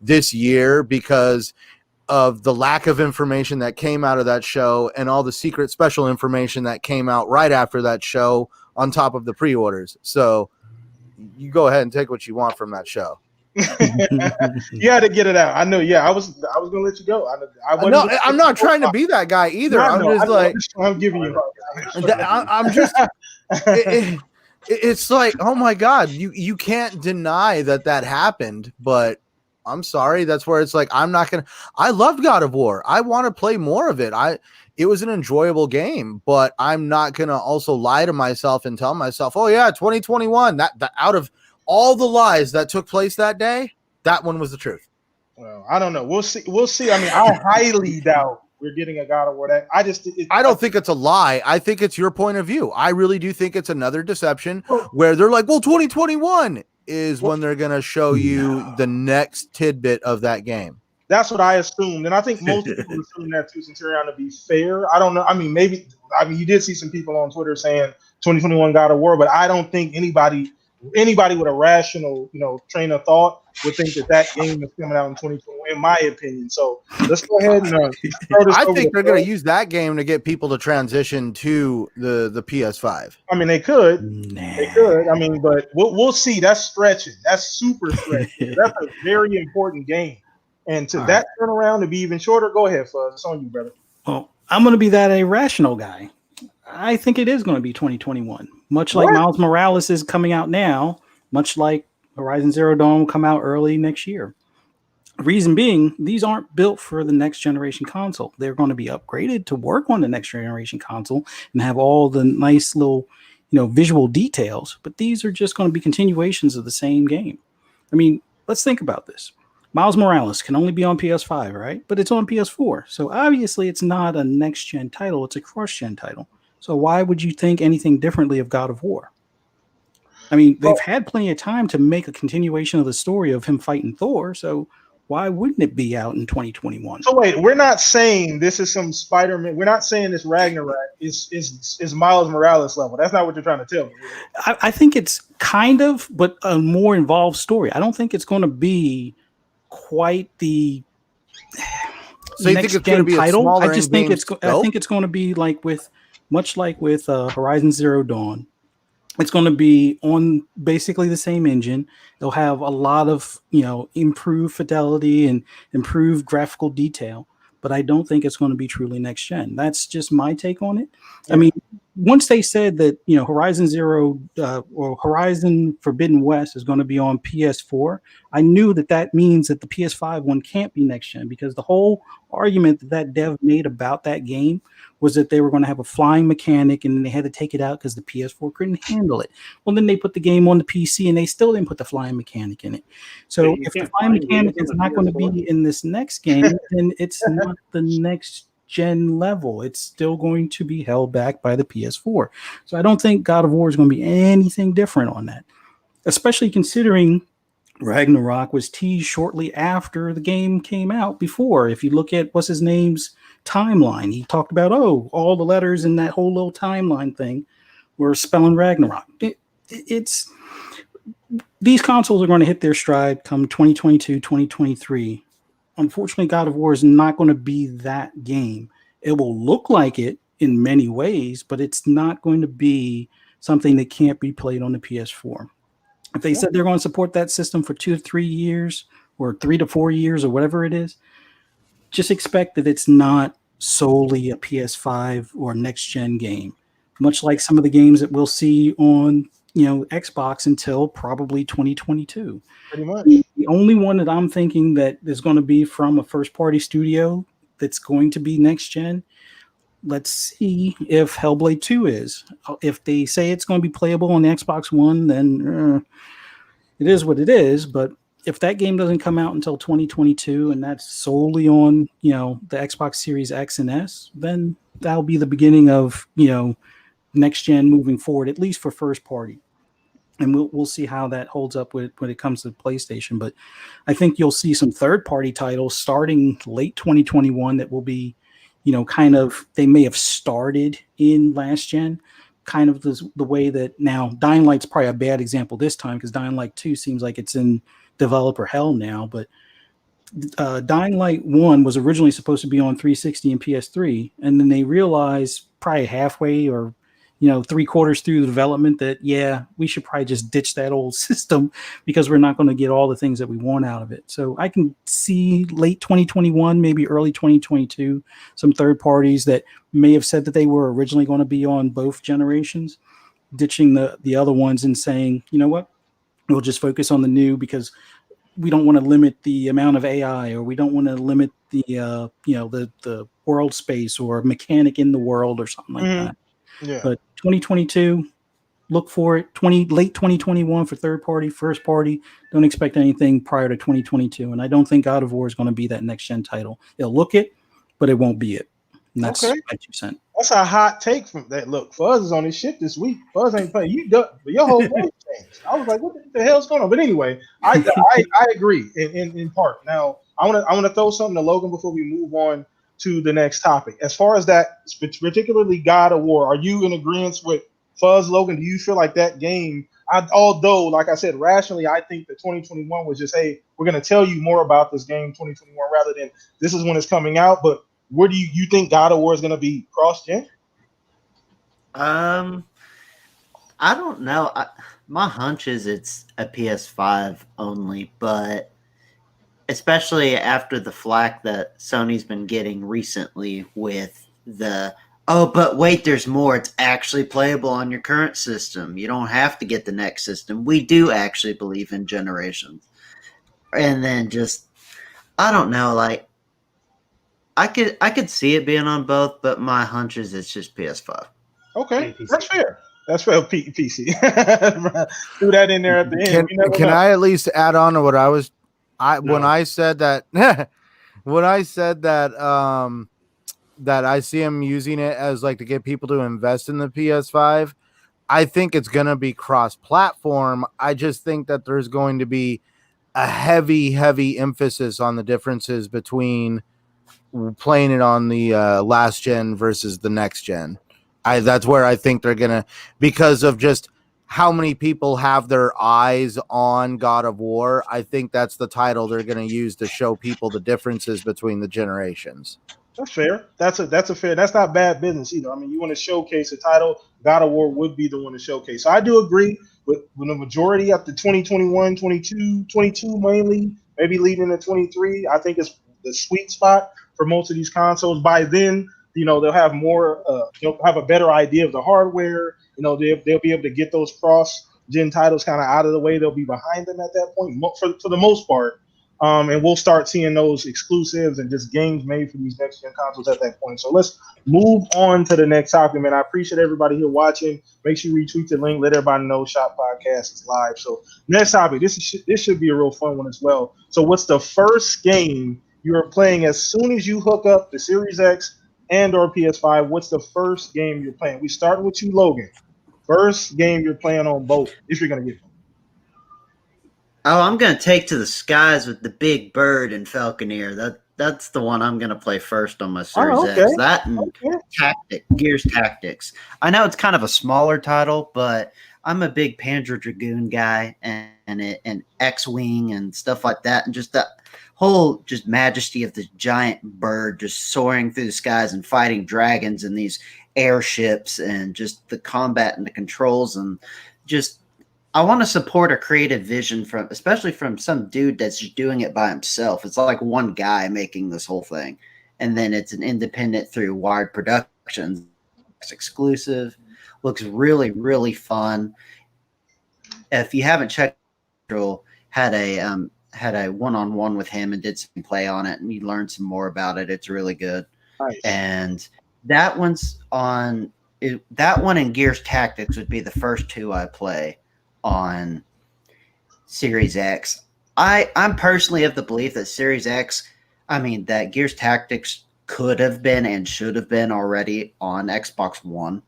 this year because of the lack of information that came out of that show and all the secret special information that came out right after that show on top of the pre-orders. So you go ahead and take what you want from that show. You had to get it out. I know. Yeah, I was gonna let you go. I'm not trying to be that guy either. I'm giving you. I'm just. It's like, oh my God, you can't deny that happened, but I'm sorry. That's where it's like, I loved God of War. I want to play more of it. It was an enjoyable game, but I'm not going to also lie to myself and tell myself, oh yeah, 2021, that out of all the lies that took place that day, that one was the truth. Well, I don't know. We'll see. I mean, I highly doubt we're getting a God of War. That I don't think it's a lie. I think it's your point of view. I really do think it's another deception where they're like, well, 2021 is when they're going to show you the next tidbit of that game. That's what I assumed, and I think most people assume that too. Centurion, to be fair, I don't know. I mean, maybe. I mean, you did see some people on Twitter saying 2021 God of War, but I don't think anybody with a rational, train of thought would think that game is coming out in 2021, in my opinion. So let's go ahead and I think they're going to use that game to get people to transition to the PS5. I mean, they could. They could. I mean, but we'll see. That's stretching. That's super stretching. That's a very important game. And to that turnaround to be even shorter, go ahead, Fuzz. It's on you, brother. Well, I'm going to be that irrational guy. I think it is going to be 2021. Much like Miles Morales is coming out now, much like Horizon Zero Dawn will come out early next year. Reason being, these aren't built for the next generation console. They're going to be upgraded to work on the next generation console and have all the nice little, visual details. But these are just going to be continuations of the same game. I mean, let's think about this. Miles Morales can only be on PS5, right? But it's on PS4. So obviously it's not a next-gen title. It's a cross-gen title. So why would you think anything differently of God of War? I mean, they've had plenty of time to make a continuation of the story of him fighting Thor. So why wouldn't it be out in 2021? So wait, we're not saying this is some Spider-Man. We're not saying this Ragnarok is Miles Morales level. That's not what you're trying to tell me. I think it's kind of, but a more involved story. I don't think it's going to be quite the so you think it's going to be title. I just think it's going to be much like with Horizon Zero Dawn. It's going to be on basically the same engine. It'll have a lot of improved fidelity and improved graphical detail, but I don't think it's going to be truly next gen. That's just my take on it. Yeah. I mean, once they said that Horizon Zero or Horizon Forbidden West is going to be on PS4, I knew that means that the PS5 one can't be next gen, because the whole argument that dev made about that game was that they were going to have a flying mechanic and then they had to take it out because the PS4 couldn't handle it. Well, then they put the game on the PC and they still didn't put the flying mechanic in it. So if the flying mechanic is not going to be in this next game, then it's not the next gen level. It's still going to be held back by the PS4. So I don't think God of War is going to be anything different on that, especially considering Ragnarok was teased shortly after the game came out. Before, if you look at what's his name's timeline, he talked about all the letters in that whole little timeline thing were spelling Ragnarok. It's these consoles are going to hit their stride come 2022, 2023. Unfortunately, God of War is not going to be that game. It will look like it in many ways, but it's not going to be something that can't be played on the PS4. If they said they're going to support that system for 2 to 3 years or 3 to 4 years or whatever it is, just expect that it's not solely a PS5 or next gen game, much like some of the games that we'll see on Xbox until probably 2022. Pretty much. The only one that I'm thinking that is going to be from a first party studio that's going to be next gen, let's see if Hellblade 2 is. If they say it's going to be playable on the Xbox One, then it is what it is. But if that game doesn't come out until 2022 and that's solely on the Xbox Series X and S, then that'll be the beginning of next gen moving forward, at least for first party. And we'll see how that holds up when it comes to PlayStation. But I think you'll see some third party titles starting late 2021 that will be they may have started in last gen, kind of the way that now Dying Light's probably a bad example this time because Dying Light 2 seems like it's in developer hell now. But Dying Light 1 was originally supposed to be on 360 and PS3, and then they realized probably halfway or 3/4 through the development that we should probably just ditch that old system because we're not going to get all the things that we want out of it. So I can see late 2021, maybe early 2022, some third parties that may have said that they were originally going to be on both generations, ditching the other ones and saying, you know what, we'll just focus on the new because we don't want to limit the amount of AI, or we don't want to limit the the world space or mechanic in the world or something like that. Yeah. But 2022, look for it. Late 2021 for third party, first party. Don't expect anything prior to 2022. And I don't think God of War is going to be that next gen title. It'll look it, but it won't be it. And that's Okay. my 2 cents. That's a hot take from that. Look, Fuzz is on his shit this week. Fuzz ain't playing. You done, but your whole voice changed. I was like, what the hell's going on? But anyway, I agree in part. Now, I want to throw something to Logan before we move on to the next topic. As far as that, particularly God of War, are you in agreement with Fuzz, Logan? Do you feel like that game? Although, like I said, rationally, I think that 2021 was just, hey, we're going to tell you more about this game 2021 rather than this is when it's coming out. But where do you think God of War is going to be cross-gen? I don't know. My hunch is it's a PS5 only, but especially after the flack that Sony's been getting recently with but wait, there's more. It's actually playable on your current system. You don't have to get the next system. We do actually believe in generations. And then I don't know, like, I could see it being on both, but my hunch is it's just PS5. Okay, that's fair. That's fair. PC. Threw that in there at the end. Can I at least add on to what I was? When I said that that I see him using it as like to get people to invest in the PS5. I think it's going to be cross-platform. I just think that there's going to be a heavy emphasis on the differences between playing it on the last gen versus the next gen. That's where I think they're going to, because of just how many people have their eyes on God of War. I think that's the title they're going to use to show people the differences between the generations. That's fair. That's a fair. That's not bad business either. I mean, you want to showcase a title, God of War would be the one to showcase. So I do agree with the majority up to 2021, 22 mainly, maybe leading to 23. I think it's the sweet spot for most of these consoles. By then, they'll have more. They'll have a better idea of the hardware. They'll be able to get those cross-gen titles kind of out of the way. They'll be behind them at that point for the most part. And we'll start seeing those exclusives and just games made for these next-gen consoles at that point. So let's move on to the next topic, man. I appreciate everybody here watching. Make sure you retweet the link. Let everybody know Shop Podcast is live. So next topic, this should be a real fun one as well. So what's the first game you're playing as soon as you hook up the Series X and or PS5? What's the first game you're playing? We start with you, Logan. First game you're playing on both, if you're going to get them. Oh, I'm going to take to the skies with the Big Bird and Falconeer. That's the one I'm going to play first on my Series X. That and Gears Tactics. I know it's kind of a smaller title, but I'm a big Panzer Dragoon guy and X-Wing and stuff like that. And just that whole just majesty of the giant bird just soaring through the skies and fighting dragons and these airships and just the combat and the controls and just I want to support a creative vision especially from some dude that's just doing it by himself. It's like one guy making this whole thing. And then it's an independent through Wired Productions. It's exclusive. Looks really, really fun. If you haven't checked, had a one-on-one with him and did some play on it, and you learned some more about it. It's really good. Nice. And that one and Gears Tactics would be the first two I play on Series X. I'm personally of the belief that Series X, that Gears Tactics could have been and should have been already on Xbox One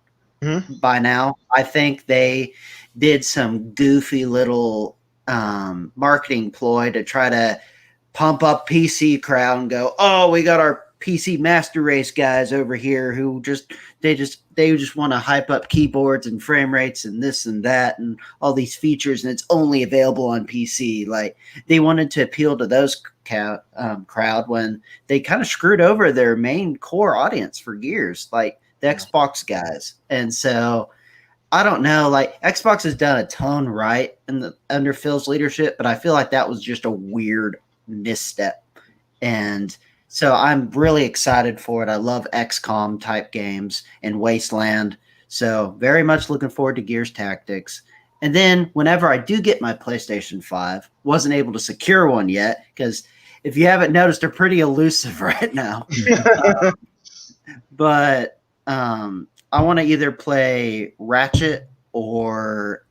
by now. I think they did some goofy little marketing ploy to try to pump up PC crowd and go, oh, we got our PC Master Race guys over here who they just want to hype up keyboards and frame rates and this and that and all these features, and it's only available on PC. Like they wanted to appeal to those crowd when they kind of screwed over their main core audience for Gears, like the Xbox guys. And so I don't know, like Xbox has done a ton right under Phil's leadership, but I feel like that was just a weird misstep. And so I'm really excited for it. I love XCOM type games and Wasteland. So very much looking forward to Gears Tactics. And then whenever I do get my PlayStation 5, wasn't able to secure one yet because if you haven't noticed, they're pretty elusive right now. But I want to either play Ratchet or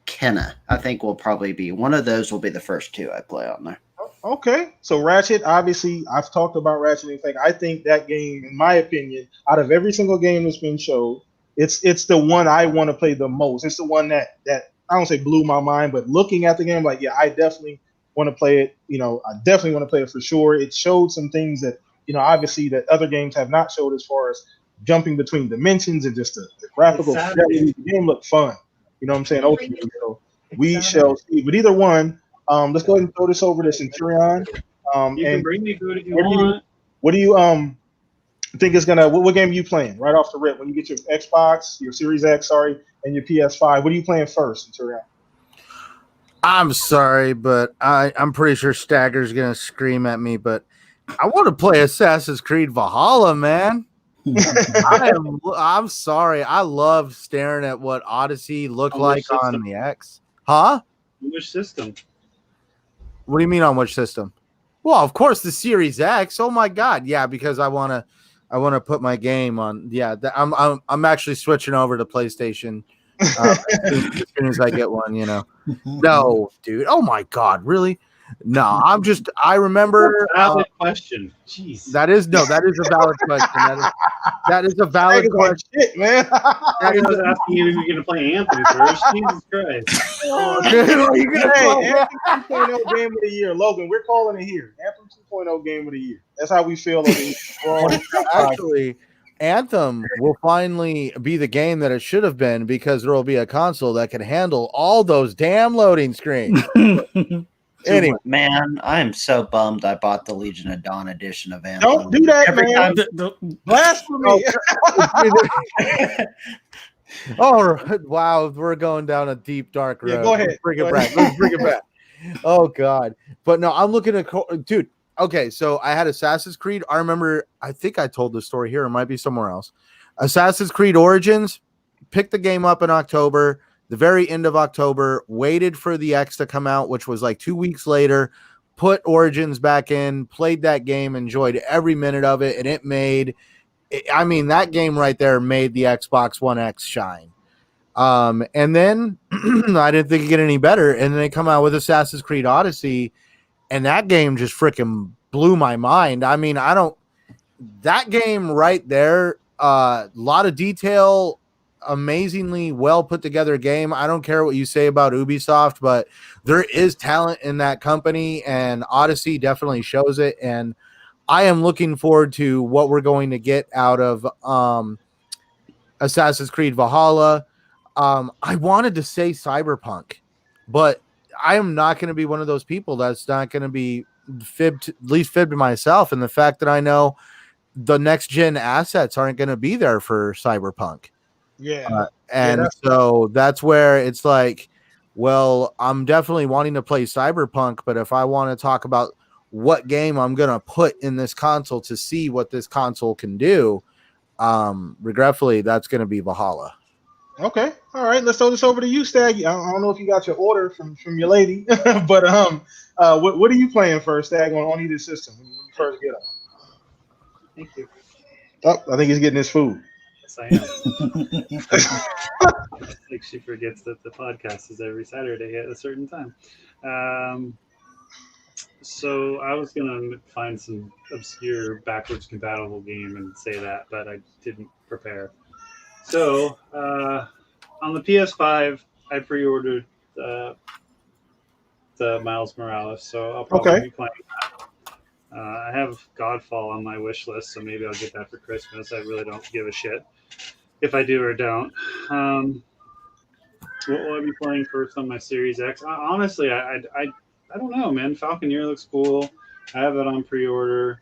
Kenna. I think will probably be one of those will be the first two I play on there. Okay, so Ratchet, obviously, I've talked about Ratchet and Clank. I think that game, in my opinion, out of every single game that's been showed, it's the one I want to play the most. It's the one that I don't say blew my mind, but looking at the game, like, yeah, I definitely want to play it. I definitely want to play it for sure. It showed some things that obviously that other games have not showed as far as jumping between dimensions and just the graphical fidelity. The game looked fun. You know what I'm saying? Ultimately, so we shall see. But either one. Let's go ahead and throw this over to Centurion. You can And bring me food if you what do you want. what do you think is gonna what game are you playing right off the rip when you get your Xbox, your Series X, sorry, and your PS5? What are you playing first, Centurion? I'm sorry, but I'm pretty sure Stagger's gonna scream at me, but I want to play Assassin's Creed Valhalla, man. I'm sorry. I love staring at what Odyssey looked On like which system? on the X. Huh? Which system? What do you mean on which system? Well, of course the Series X. Oh my God, yeah, because I wanna put my game on. Yeah, I'm actually switching over to PlayStation as soon as I get one. No, dude. Oh my God, really? No, I remember. Valid question. Jeez. That is a valid question. That is a valid question. Shit, man. I was asking you if you're gonna play Anthem first. Jesus Christ. Oh, dude, are you gonna Hey, Anthem 2.0 game of the year, Logan. We're calling it here. Anthem 2.0 game of the year. That's how we feel over here. Actually, Anthem will finally be the game that it should have been because there will be a console that can handle all those damn loading screens. Anyway, man, I am so bummed I bought the Legion of Dawn edition of Anthem. Don't do that, Every man. Blasphemy. Oh, wow, we're going down a deep, dark road. Yeah, go ahead. Let's bring it back. Oh, God. But no, I'm looking at, dude, okay, so I had Assassin's Creed. I think I told the story here. It might be somewhere else. Assassin's Creed Origins, picked the game up in October, the very end of October, waited for the X to come out, which was like 2 weeks later, put Origins back in, played that game, enjoyed every minute of it, and that game right there made the Xbox One X shine. And then I didn't think it'd get any better, and then they come out with Assassin's Creed Odyssey, and that game just freaking blew my mind. That game right there, a lot of detail, amazingly well put together game. I don't care what you say about Ubisoft, but there is talent in that company, and Odyssey definitely shows it. And I am looking forward to what we're going to get out of Assassin's Creed Valhalla. I wanted to say Cyberpunk, but I am not going to be one of those people that's not going to be fibbed to myself. And the fact that I know the next gen assets aren't going to be there for Cyberpunk. Yeah. So that's where it's like, well, I'm definitely wanting to play Cyberpunk, but if I want to talk about what game I'm going to put in this console to see what this console can do, regretfully, that's going to be Valhalla. Okay. All right. Let's throw this over to you, Staggy. I don't know if you got your order from your lady, but what are you playing first, Stag, on either system when you first get up? Thank you. Oh, I think he's getting his food. Yes, I am. Like she forgets that the podcast is every Saturday at a certain time. So I was gonna find some obscure backwards compatible game and say that, but I didn't prepare. So on the PS5, I pre-ordered the Miles Morales, so I'll probably be playing that. I have Godfall on my wish list, so maybe I'll get that for Christmas. I really don't give a shit if I do or don't. What will I be playing first on my Series X? Honestly, I don't know, man. Falconeer looks cool. I have it on pre-order.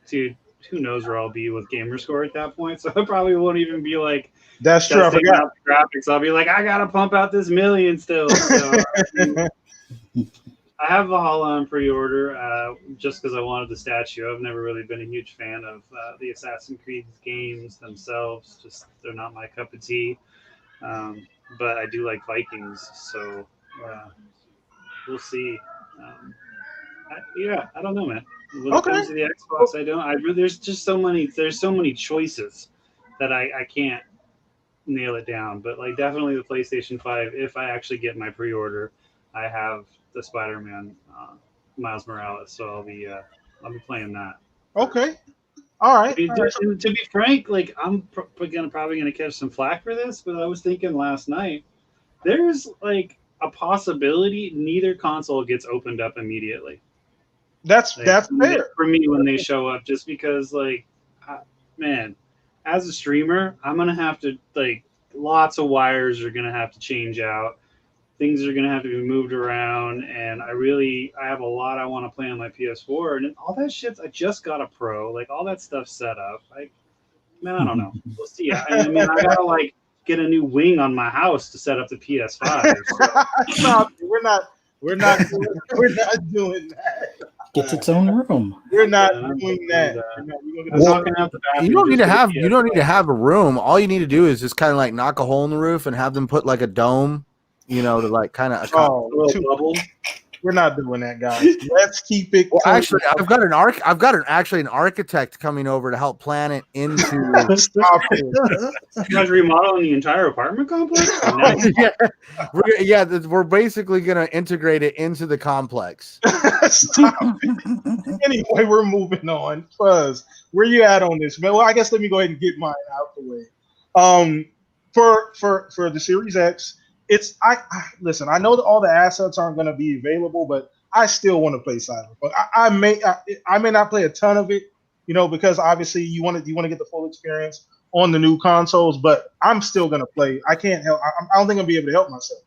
Dude, who knows where I'll be with Gamerscore at that point? So I probably won't even be like, that's true. I forgot the graphics. I'll be like, I gotta pump out this million still. So, I have Valhalla on pre-order just because I wanted the statue. I've never really been a huge fan of the Assassin's Creed games themselves. Just they're not my cup of tea. But I do like Vikings, so we'll see. I don't know, man. When it comes to the Xbox, I don't. There's just so many. There's so many choices that I can't nail it down. But like definitely the PlayStation 5. If I actually get my pre-order, I have the Spider-Man Miles Morales, so I'll be playing that. Okay. All right. To be frank, like I'm probably gonna catch some flack for this, but I was thinking last night, there's like a possibility neither console gets opened up immediately. That's fair for me when they show up, just because man, as a streamer, I'm gonna have to lots of wires are gonna have to change out. Things are gonna have to be moved around, and I have a lot I want to play on my PS4, and all that shit. I just got a Pro, like all that stuff set up. I don't know. We'll see. I mean, I gotta get a new wing on my house to set up the PS5. So. No, we're not doing that. Gets its own room. We're not doing that. You don't need to have a room. All you need to do is just kind of like knock a hole in the roof and have them put like a dome, to like kind of bubble. We're not doing that, guys. Let's keep it. Well, actually, I've got an architect coming over to help plan it into. Stop it. You guys remodeling the entire apartment complex? We're basically gonna integrate it into the complex. Stop it. Anyway, we're moving on. Fuzz, where you at on this, man? Well, I guess let me go ahead and get mine out the way. For the Series X. Listen. I know that all the assets aren't going to be available, but I still want to play Cyberpunk. I may not play a ton of it, because obviously you want to get the full experience on the new consoles. But I'm still going to play. I can't help. I don't think I'll be able to help myself.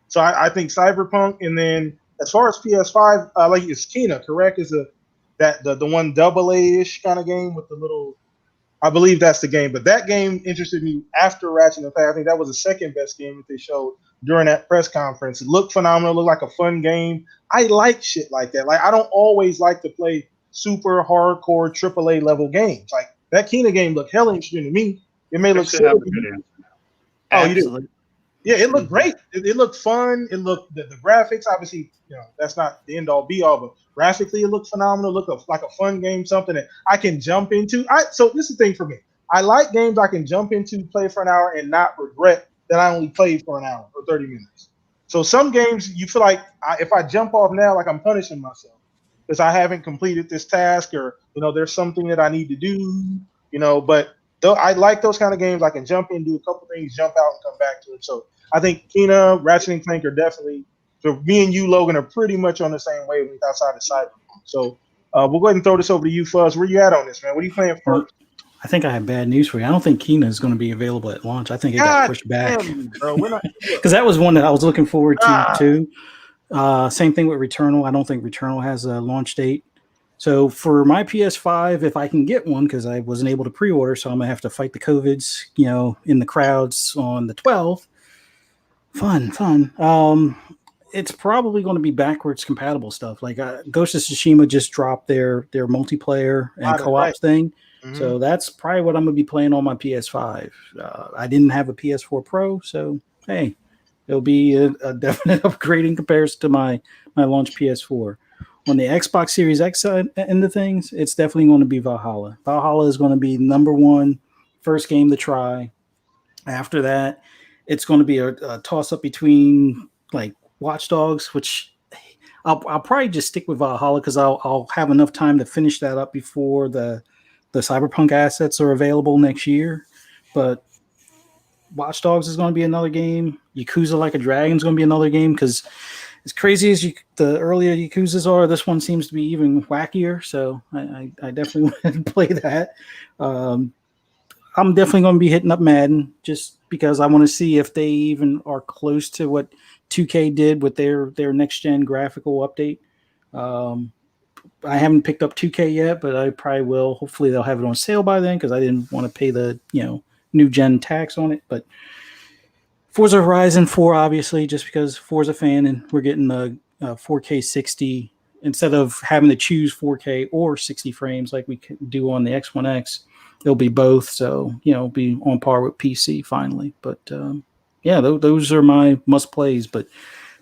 So I think Cyberpunk, and then as far as PS5, it's Kena, correct? Is the one AA-ish kind of game with the little. I believe that's the game, but that game interested me after Ratchet & Clank. I think that was the second best game that they showed during that press conference. It looked phenomenal. It looked like a fun game. I like shit like that. Like, I don't always like to play super hardcore AAA level games. Like, that Kena game looked hella interesting to me. It may look silly. Oh, you do? Yeah, it looked great. It looked fun. It looked the graphics, obviously, that's not the end all be all, but graphically it looked phenomenal. It looked like a fun game, something that I can jump into. So this is the thing for me. I like games I can jump into, play for an hour, and not regret that I only played for an hour or 30 minutes. So some games you feel like if I jump off now, like I'm punishing myself because I haven't completed this task, or there's something that I need to do. But I like those kind of games. I can jump in, do a couple things, jump out, and come back to it. So I think Kena, Ratchet & Clank are definitely, so me and you, Logan, are pretty much on the same wavelength outside of Cyberpunk. So we'll go ahead and throw this over to you, Fuzz. Where you at on this, man? What are you playing first? I think I have bad news for you. I don't think Kena is going to be available at launch. I think it got pushed back. Because that was one that I was looking forward to, too. Same thing with Returnal. I don't think Returnal has a launch date. So for my PS5, if I can get one, because I wasn't able to pre-order, so I'm going to have to fight the COVIDs, in the crowds on the 12th. Fun. It's probably going to be backwards compatible stuff. Like Ghost of Tsushima just dropped their multiplayer and co-op thing. Mm-hmm. So that's probably what I'm going to be playing on my PS5. I didn't have a PS4 Pro, so hey, it'll be a definite upgrade in comparison to my launch PS4. On the Xbox Series X end of things, it's definitely going to be Valhalla. Valhalla is going to be number one, first game to try. After that, it's going to be a toss-up between like Watch Dogs, which I'll probably just stick with Valhalla because I'll have enough time to finish that up before the Cyberpunk assets are available next year. But Watch Dogs is going to be another game. Yakuza Like a Dragon is going to be another game because as crazy as the earlier Yakuzas are, this one seems to be even wackier. So I definitely want to play that. I'm definitely going to be hitting up Madden just because I want to see if they even are close to what 2K did with their next gen graphical update. I haven't picked up 2K yet, but I probably will. Hopefully they'll have it on sale by then because I didn't want to pay the new gen tax on it. But Forza Horizon 4, obviously, just because Forza fan and we're getting the 4K 60 instead of having to choose 4K or 60 frames like we can do on the X1X. It'll be both, so be on par with PC finally. But those are my must plays. But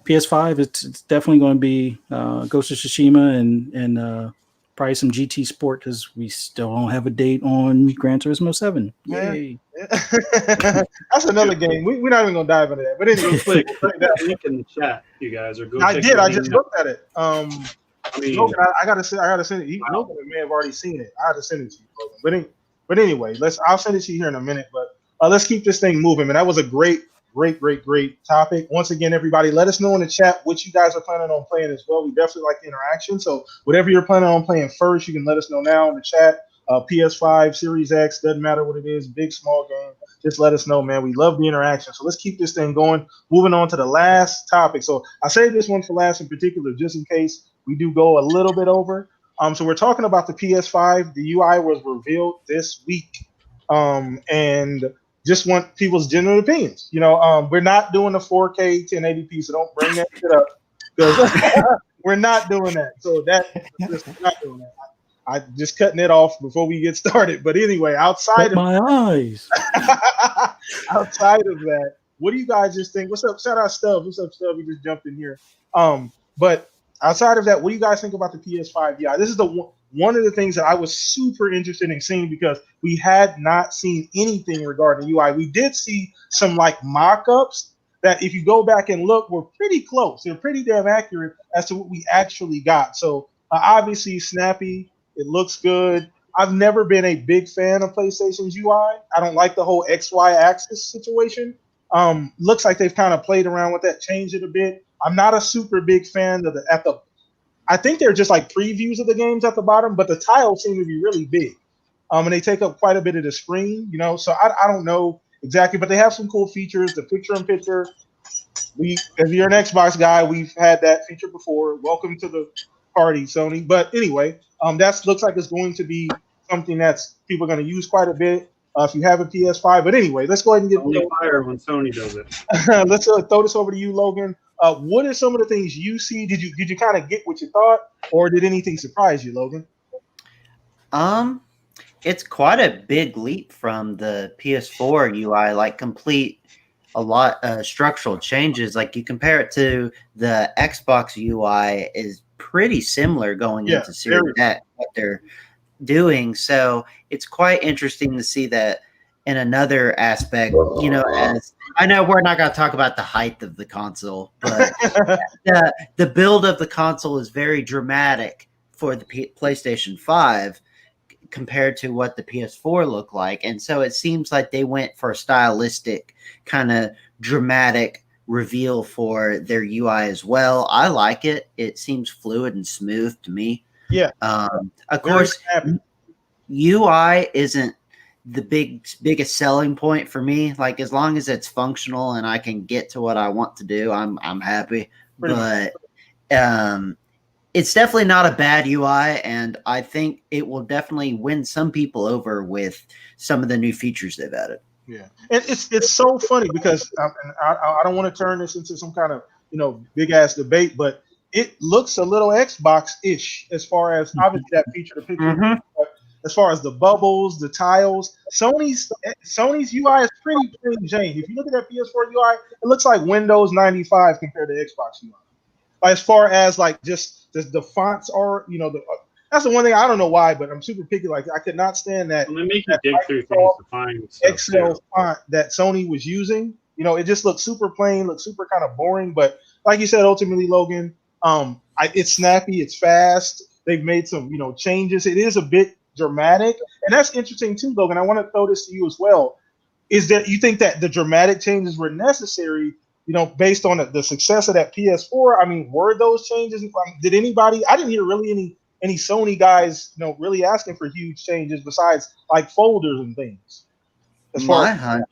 PS5, it's definitely going to be Ghost of Tsushima and probably some GT Sport because we still don't have a date on Gran Turismo 7. Yeah. Yay! That's another game. We're not even gonna dive into that. But anyway, Real quick, put that link in the chat, you guys, or go. I check did. the I game just out. looked at it. I mean, Logan, I gotta send it. Wow. Logan may have already seen it. I had to send it to you, Logan. But anyway, I'll send it to you here in a minute. But let's keep this thing moving. Man, that was a great topic. Once again, everybody, let us know in the chat what you guys are planning on playing as well. We definitely like the interaction. So whatever you're planning on playing first, you can let us know now in the chat. PS5, Series X, doesn't matter what it is, big, small game. Just let us know, man. We love the interaction. So let's keep this thing going. Moving on to the last topic. So I saved this one for last in particular, just in case we do go a little bit over. So we're talking about the PS5. The UI was revealed this week. And just want people's general opinions. We're not doing the 4K 1080p, so don't bring that shit up. Because we're not doing that. So we're not doing that. I just cutting it off before we get started. But anyway, outside of my eyes. Outside of that, what do you guys just think? What's up? Shout out Stubbs. What's up, Stubbs? We just jumped in here. But outside of that, what do you guys think about the PS5 UI? This is one of the things that I was super interested in seeing because we had not seen anything regarding UI. We did see some like mock-ups that if you go back and look, were pretty close. They're pretty damn accurate as to what we actually got. So obviously snappy. It looks good. I've never been a big fan of PlayStation's UI. I don't like the whole XY axis situation. Looks like they've kind of played around with that, changed it a bit. I'm not a super big fan of I think they're just like previews of the games at the bottom, but the tiles seem to be really big. And they take up quite a bit of the screen, so I don't know exactly, but they have some cool features. The picture-in-picture. If you're an Xbox guy, we've had that feature before. Welcome to the party, Sony. But anyway, that looks like it's going to be something that's people are going to use quite a bit if you have a PS5. But anyway, let's go ahead and get only fire when Sony does it. Let's throw this over to you, Logan. What are some of the things you see? Did you kind of get what you thought, or did anything surprise you, Logan? It's quite a big leap from the PS4 UI, like complete a lot of structural changes. Like you compare it to the Xbox UI is pretty similar going into Series X, what they're doing. So it's quite interesting to see that in another aspect, as I know we're not going to talk about the height of the console, but the build of the console is very dramatic for the PlayStation 5 compared to what the PS4 looked like. And so it seems like they went for a stylistic kind of dramatic reveal for their UI as well. I like it. It seems fluid and smooth to me. Yeah. Of course, UI isn't the biggest selling point for me. Like as long as it's functional and I can get to what I want to do, I'm happy. But it's definitely not a bad UI, and I think it will definitely win some people over with some of the new features they've added. Yeah, and it's so funny because I don't want to turn this into some kind of big ass debate, but it looks a little Xbox-ish as far as obviously that feature, the picture, but as far as the bubbles, the tiles. Sony's UI is pretty plain Jane. If you look at that PS4 UI, it looks like Windows 95 compared to Xbox UI. As far as like just the fonts are, that's the one thing I don't know why, but I'm super picky. Like I could not stand that. Well, they make you dig through things to find stuff Excel font that Sony was using. It just looks super plain, looks super kind of boring. But like you said, ultimately, Logan, it's snappy, it's fast. They've made some, changes. It is a bit dramatic, and that's interesting too, Logan. I want to throw this to you as well. Is that you think that the dramatic changes were necessary? Based on the success of that PS4, I mean, were those changes? Did anybody? I didn't hear really any Sony guys, really asking for huge changes besides like folders and things. My hunch.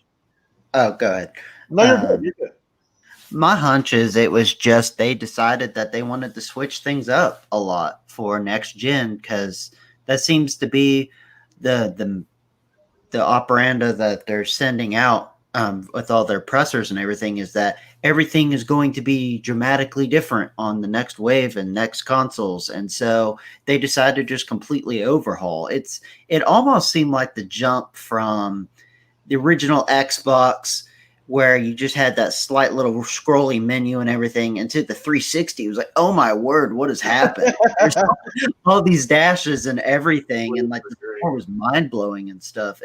Oh, go ahead. No, you're good. You're good. My hunch is it was just they decided that they wanted to switch things up a lot for next gen because that seems to be the operanda that they're sending out. With all their pressers and everything is that everything is going to be dramatically different on the next wave and next consoles. And so they decided to just completely overhaul. It almost seemed like the jump from the original Xbox where you just had that slight little scrolly menu and everything, and to the 360, it was like, oh my word, what has happened? There's all these dashes and everything, and like the 4 was mind blowing and stuff.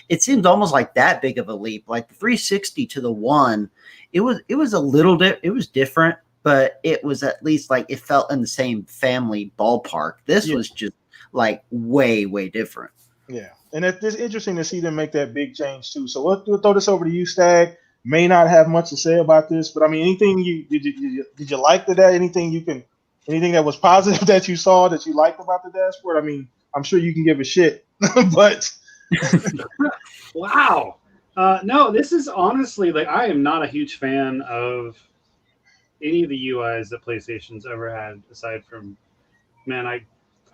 It seemed almost like that big of a leap. Like the 360 to the 1, it was a little it was different, but it was at least like it felt in the same family ballpark. This was just like way different. Yeah, and it's interesting to see them make that big change too. So we'll throw this over to you, Stag. May not have much to say about this, but I mean, anything did you like that? Anything that was positive that you saw that you liked about the dashboard? I mean, I'm sure you can give a shit, but wow. No, this is honestly like I am not a huge fan of any of the UIs that PlayStation's ever had, aside from, man, I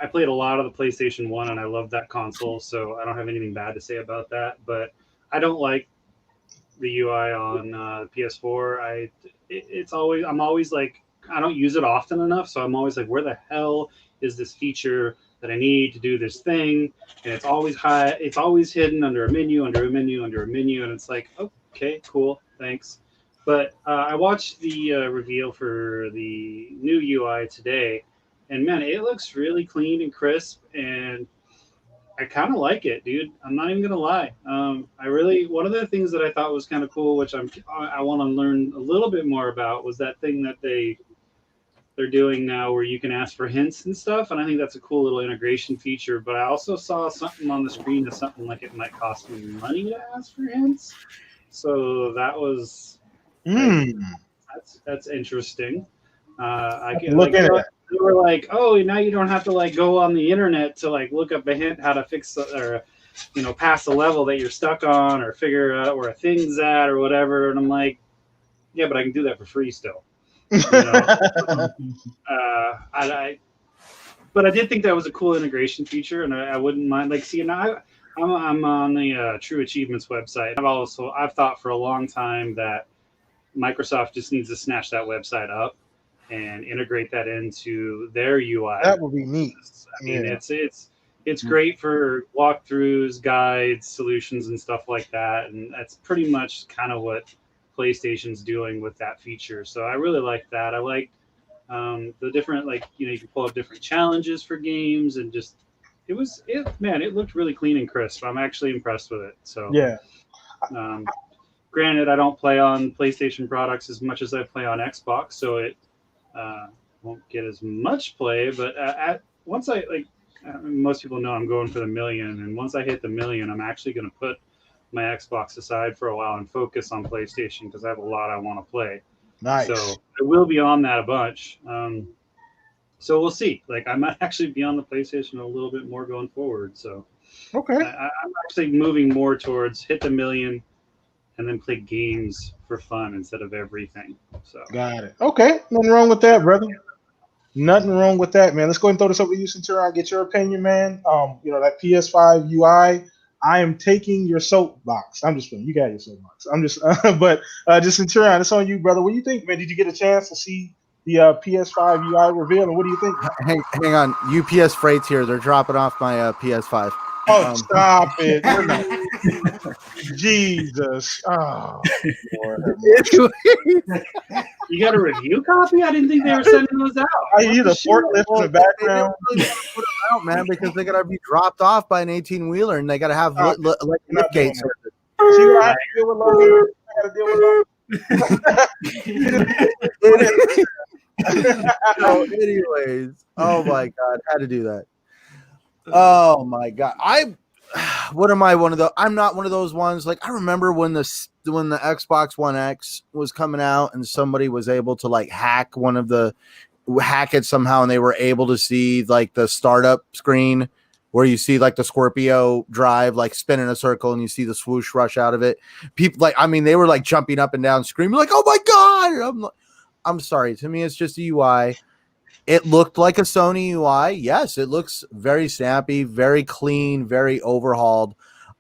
played a lot of the PlayStation 1 and I love that console, so I don't have anything bad to say about that. But I don't like the UI on PS4. I'm always like, I don't use it often enough, so I'm always like, where the hell is this feature that I need to do this thing? And it's always hidden under a menu, and it's like, okay, cool, thanks. But I watched the reveal for the new UI today, and man, it looks really clean and crisp, and I kind of like it, dude. I'm not even gonna lie. One of the things that I thought was kind of cool, which I want to learn a little bit more about, was that thing that they're doing now where you can ask for hints and stuff, and I think that's a cool little integration feature. But I also saw something on the screen that's something like it might cost me money to ask for hints, so that was that's interesting. I can look at it. They were like, oh, now you don't have to like go on the internet to like look up a hint how to fix or pass the level that you're stuck on, or figure out where a thing's at or whatever. And I'm like, yeah, but I can do that for free still. But I did think that was a cool integration feature, and I wouldn't mind like seeing. I'm on the True Achievements website. I've thought for a long time that Microsoft just needs to snatch that website up and integrate that into their UI. That would be neat. I mean, it's great for walkthroughs, guides, solutions, and stuff like that. And that's pretty much kind of what PlayStation's doing with that feature. So I really like that. I like the different, like, you can pull up different challenges for games, and just it looked really clean and crisp. I'm actually impressed with it. So yeah. Granted, I don't play on PlayStation products as much as I play on Xbox, so it won't get as much play. But once most people know I'm going for the million, and once I hit the million, I'm actually going to put my Xbox aside for a while and focus on PlayStation, because I have a lot I want to play. Nice. So I will be on that a bunch. So we'll see. Like, I might actually be on the PlayStation a little bit more going forward. So okay, I'm actually moving more towards hit the million and then play games for fun instead of everything. So got it. Okay, nothing wrong with that, brother. Nothing wrong with that, man. Let's go ahead and throw this over to you, Centurion. Get your opinion, man. That PS5 UI. I am taking your soapbox. I'm just kidding. You got your soapbox. I'm just, but just Centurion, it's on you, brother. What do you think, man? Did you get a chance to see the PS5 UI reveal, and what do you think? Hang on, UPS Freight's here. They're dropping off my PS5. Oh, stop it! Jesus! Oh, Lord. You got a review copy? I didn't think they were sending those out. I hear the forklift in the background. They put them out, man, because they gotta be dropped off by an 18-wheeler, and they gotta have lift gate service. See what I have to deal with, Logan? I gotta deal with. So, anyways, oh my God, had to do that. Oh my God, I'm not one of those ones. Like, I remember when the Xbox One X was coming out, and somebody was able to like hack it somehow, and they were able to see like the startup screen where you see like the Scorpio drive like spin in a circle, and you see the swoosh rush out of it. People they were like jumping up and down, screaming like, "Oh my God!" I'm sorry. To me, it's just a UI. It looked like a Sony UI. Yes, it looks very snappy, very clean, very overhauled.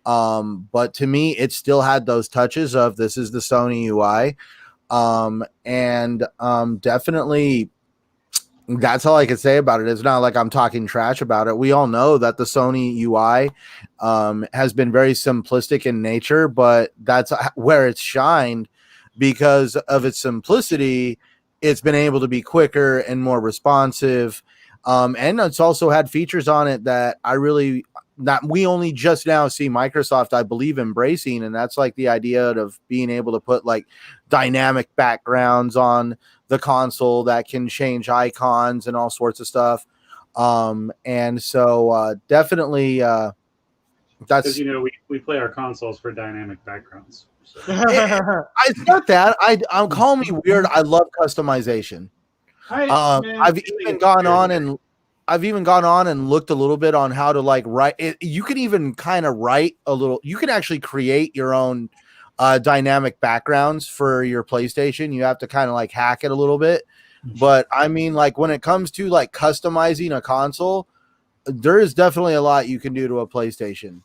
But to me, it still had those touches of this is the Sony UI. Definitely, that's all I can say about it. It's not like I'm talking trash about it. We all know that the Sony UI has been very simplistic in nature, but that's where it's shined. because of its simplicity, it's been able to be quicker and more responsive. And it's also had features on it that we only just now see Microsoft, I believe, embracing. And that's like the idea of being able to put like dynamic backgrounds on the console that can change icons and all sorts of stuff. And so definitely that's, because, you know, we play our consoles for dynamic backgrounds. So. It's not that I'm calling me weird. I love customization. I've even gone on and looked a little bit on how to like write it. You can even kind of write a little, you can actually create your own dynamic backgrounds for your PlayStation. You have to kind of like hack it a little bit. But I mean, like when it comes to like customizing a console, there is definitely a lot you can do to a PlayStation.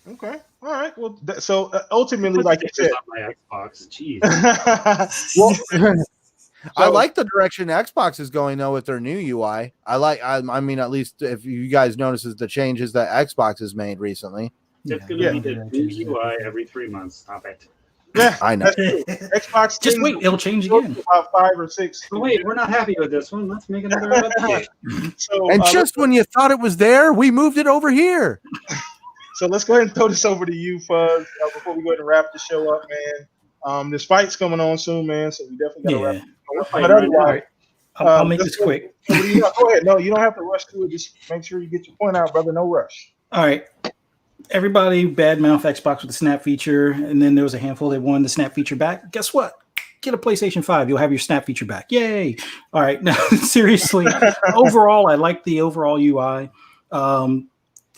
Okay. All right. Well, so ultimately, like you said, on my Xbox. Jeez. Well, I like the direction Xbox is going though with their new UI. I mean, at least if you guys notices the changes that Xbox has made recently. It's going to be the new UI every 3 months. Stop it. Yeah, I know. Xbox. Just wait, it'll change again. About 5 or 6. Oh, wait, we're not happy with this one. Let's make another update. So, and just when you thought it was there, we moved it over here. So let's go ahead and throw this over to you, Fuzz, before we go ahead and wrap the show up, man. This fight's coming on soon, man, so we definitely got to wrap it. But otherwise, I'll make this quick. Go ahead. No, you don't have to rush to it. Just make sure you get your point out, brother. No rush. All right. Everybody badmouth Xbox with the snap feature, and then there was a handful that wanted the snap feature back. Guess what? Get a PlayStation 5. You'll have your snap feature back. Yay. All right. No, seriously. Overall, I like the overall UI.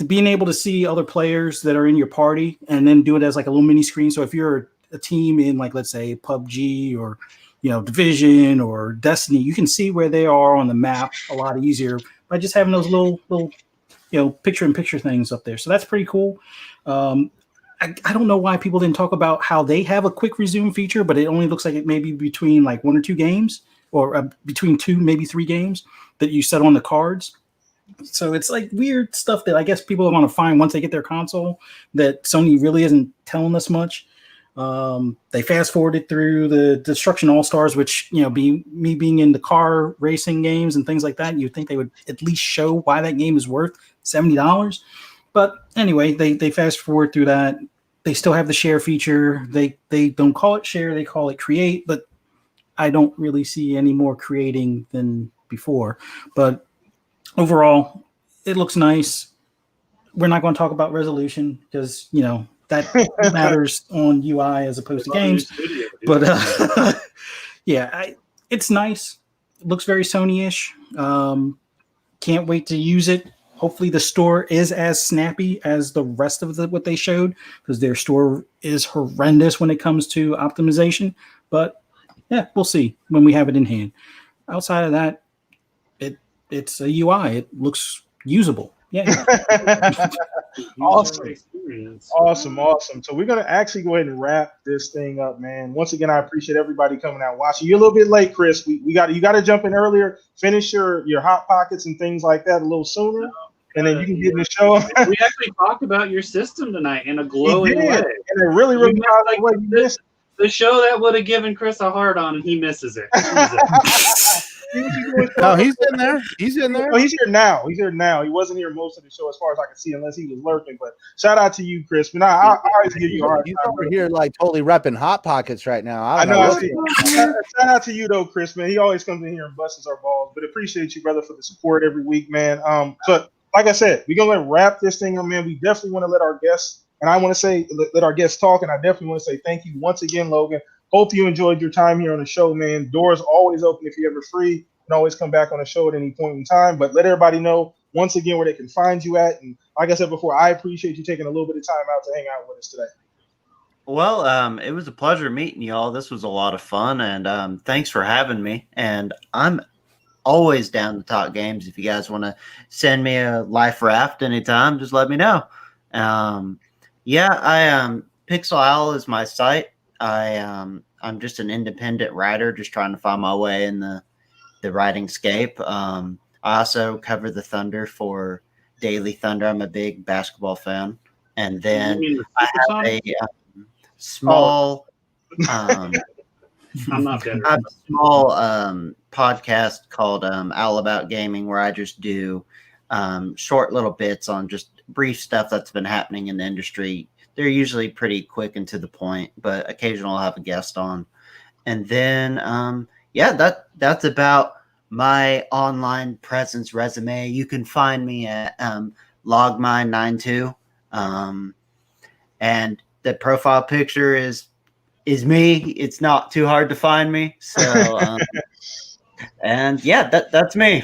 Being able to see other players that are in your party and then do it as like a little mini screen. So if you're a team in like, let's say PUBG or, you know, Division or Destiny, you can see where they are on the map a lot easier by just having those little, you know, picture-in-picture things up there. So that's pretty cool. I don't know why people didn't talk about how they have a quick resume feature, but it only looks like it may be between like 1 or 2 games or between 2, maybe 3 games that you set on the cards. So it's like weird stuff that I guess people are going to find once they get their console that Sony really isn't telling us much. They fast forwarded through the Destruction All-Stars, which, you know, me being into car racing games and things like that, you'd think they would at least show why that game is worth $70. But anyway, they fast forward through that. They still have the share feature. They don't call it share, they call it create, but I don't really see any more creating than before. But overall, it looks nice. We're not going to talk about resolution because, you know, that matters on UI as opposed to games. But yeah, it's nice. It looks very Sony-ish. Can't wait to use it. Hopefully the store is as snappy as the rest of what they showed, because their store is horrendous when it comes to optimization. But yeah, we'll see when we have it in hand. Outside of that, it's a UI. It looks usable. Yeah. Awesome. So we're gonna actually go ahead and wrap this thing up, man. Once again, I appreciate everybody coming out watching. You're a little bit late, Chris. You got to jump in earlier, finish your hot pockets and things like that a little sooner, and then you can get in the show. We actually talked about your system tonight in a glowing way, and it really the show that would have given Chris a hard on, and he misses it. No, he's in there. He's in there. Oh, he's here now. He wasn't here most of the show, as far as I can see, unless he was lurking. But shout out to you, Chris. But I always give you a hard time. He's over here like totally repping Hot Pockets right now. I know. Shout out to you though, Chris, man. He always comes in here and busts our balls. But appreciate you, brother, for the support every week, man. But like I said, we're gonna wrap this thing up, man. We definitely want to let our guests, and I want to say let our guests talk, and I definitely want to say thank you once again, Logan. Hope you enjoyed your time here on the show, man. Doors always open if you're ever free. You can always come back on the show at any point in time. But let everybody know once again where they can find you at. And like I said before, I appreciate you taking a little bit of time out to hang out with us today. Well, it was a pleasure meeting y'all. This was a lot of fun, and thanks for having me. And I'm always down to talk games. If you guys want to send me a life raft anytime, just let me know. Pixel Owl is my site. I'm just an independent writer, just trying to find my way in the writing scape. I also cover the Thunder for Daily Thunder. I'm a big basketball fan. And then I have a small I'm not bitter. I have a small podcast called All About Gaming where I just do short little bits on just brief stuff that's been happening in the industry. They're usually pretty quick and to the point, but occasionally I'll have a guest on. And then, that's about my online presence resume. You can find me at logmine92. And the profile picture is me. It's not too hard to find me. So, that's me.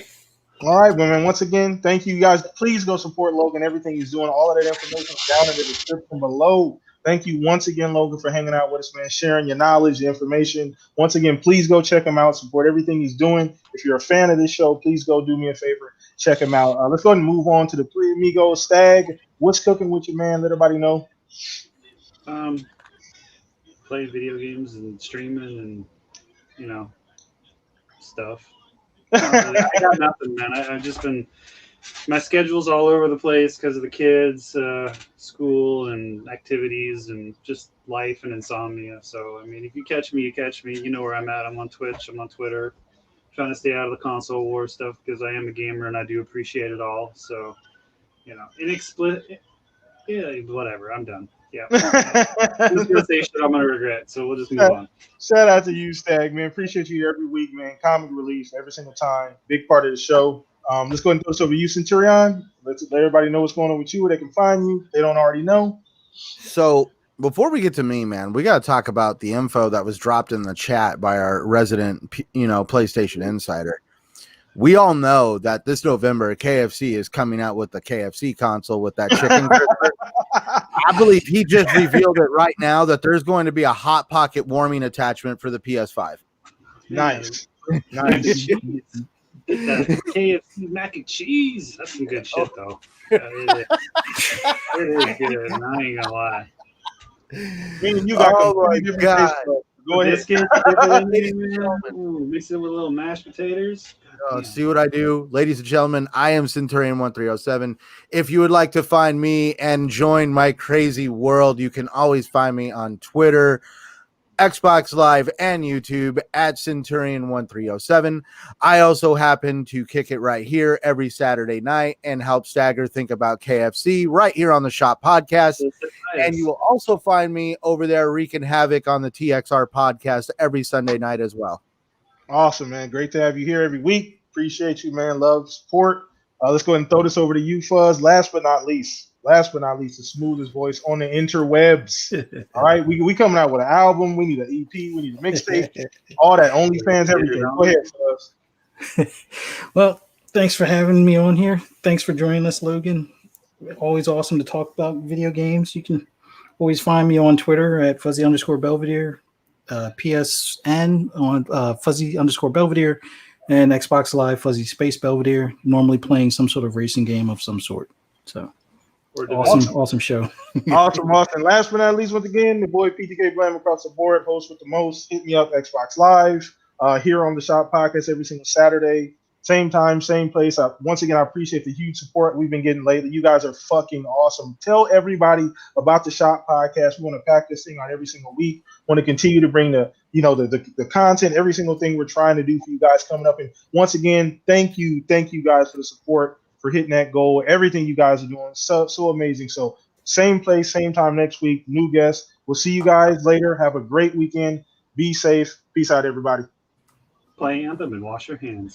All right, well, man, once again, thank you guys. Please go support Logan, everything he's doing. All of that information is down in the description below. Thank you once again, Logan, for hanging out with us, man, sharing your knowledge, your information. Once again, please go check him out, support everything he's doing. If you're a fan of this show, please go do me a favor, check him out. Let's go ahead and move on to the Three Amigos. Stag, what's cooking with you, man? Let everybody know. Playing video games and streaming and, stuff. I got nothing, man. I've just been, my schedule's all over the place because of the kids, school and activities and just life and insomnia. So, I mean, if you catch me, you catch me. You know where I'm at. I'm on Twitch. I'm on Twitter. Trying to stay out of the console war stuff because I am a gamer and I do appreciate it all. So, whatever. I'm done. Yeah. I'm just going to say shit I'm going to regret. So we'll just move on. Shout out to you, Stag, man. Appreciate you every week, man. Comic relief every single time. Big part of the show. Let's go ahead and throw this over to you, Centurion. Let everybody know what's going on with you, where they can find you. They don't already know. So before we get to me, man, we got to talk about the info that was dropped in the chat by our resident, PlayStation Insider. We all know that this November, KFC is coming out with the KFC console with that chicken crisper. I believe he just revealed it right now that there's going to be a Hot Pocket warming attachment for the PS5. Nice. Nice. That KFC mac and cheese. That's some good shit, though. It is good. I ain't gonna lie. You got my God. Go ahead. Biscuits, mix it with a little mashed potatoes. See what I do? Ladies and gentlemen, I am Centurion1307. If you would like to find me and join my crazy world, you can always find me on Twitter, Xbox Live, and YouTube at Centurion1307. I also happen to kick it right here every Saturday night and help Stagger think about KFC right here on the Shop Podcast. And you will also find me over there wreaking havoc on the TXR Podcast every Sunday night as well. Awesome, man. Great to have you here every week. Appreciate you, man. Love, support. Let's go ahead and throw this over to you, Fuzz. Last but not least, the smoothest voice on the interwebs. All right, we coming out with an album. We need an EP. We need a mixtape. All that. OnlyFans, everything. Go ahead, Fuzz. Well, thanks for having me on here. Thanks for joining us, Logan. Always awesome to talk about video games. You can always find me on Twitter at fuzzy_Belvedere, PSN on fuzzy_Belvedere, and Xbox Live Fuzzy Space Belvedere. Normally playing some sort of racing game of some sort. So awesome show. Awesome. Last but not least, once again, the boy PTK Blam across the board, host with the most. Hit me up, Xbox Live, here on the Shop Podcast every single Saturday. Same time, same place. Once again, I appreciate the huge support we've been getting lately. You guys are fucking awesome. Tell everybody about the Shop Podcast. We want to pack this thing on every single week. Want to continue to bring the content, every single thing we're trying to do for you guys coming up. And once again, thank you guys for the support, for hitting that goal. Everything you guys are doing, so amazing. So same place, same time next week. New guests. We'll see you guys later. Have a great weekend. Be safe. Peace out, everybody. Play Anthem and wash your hands.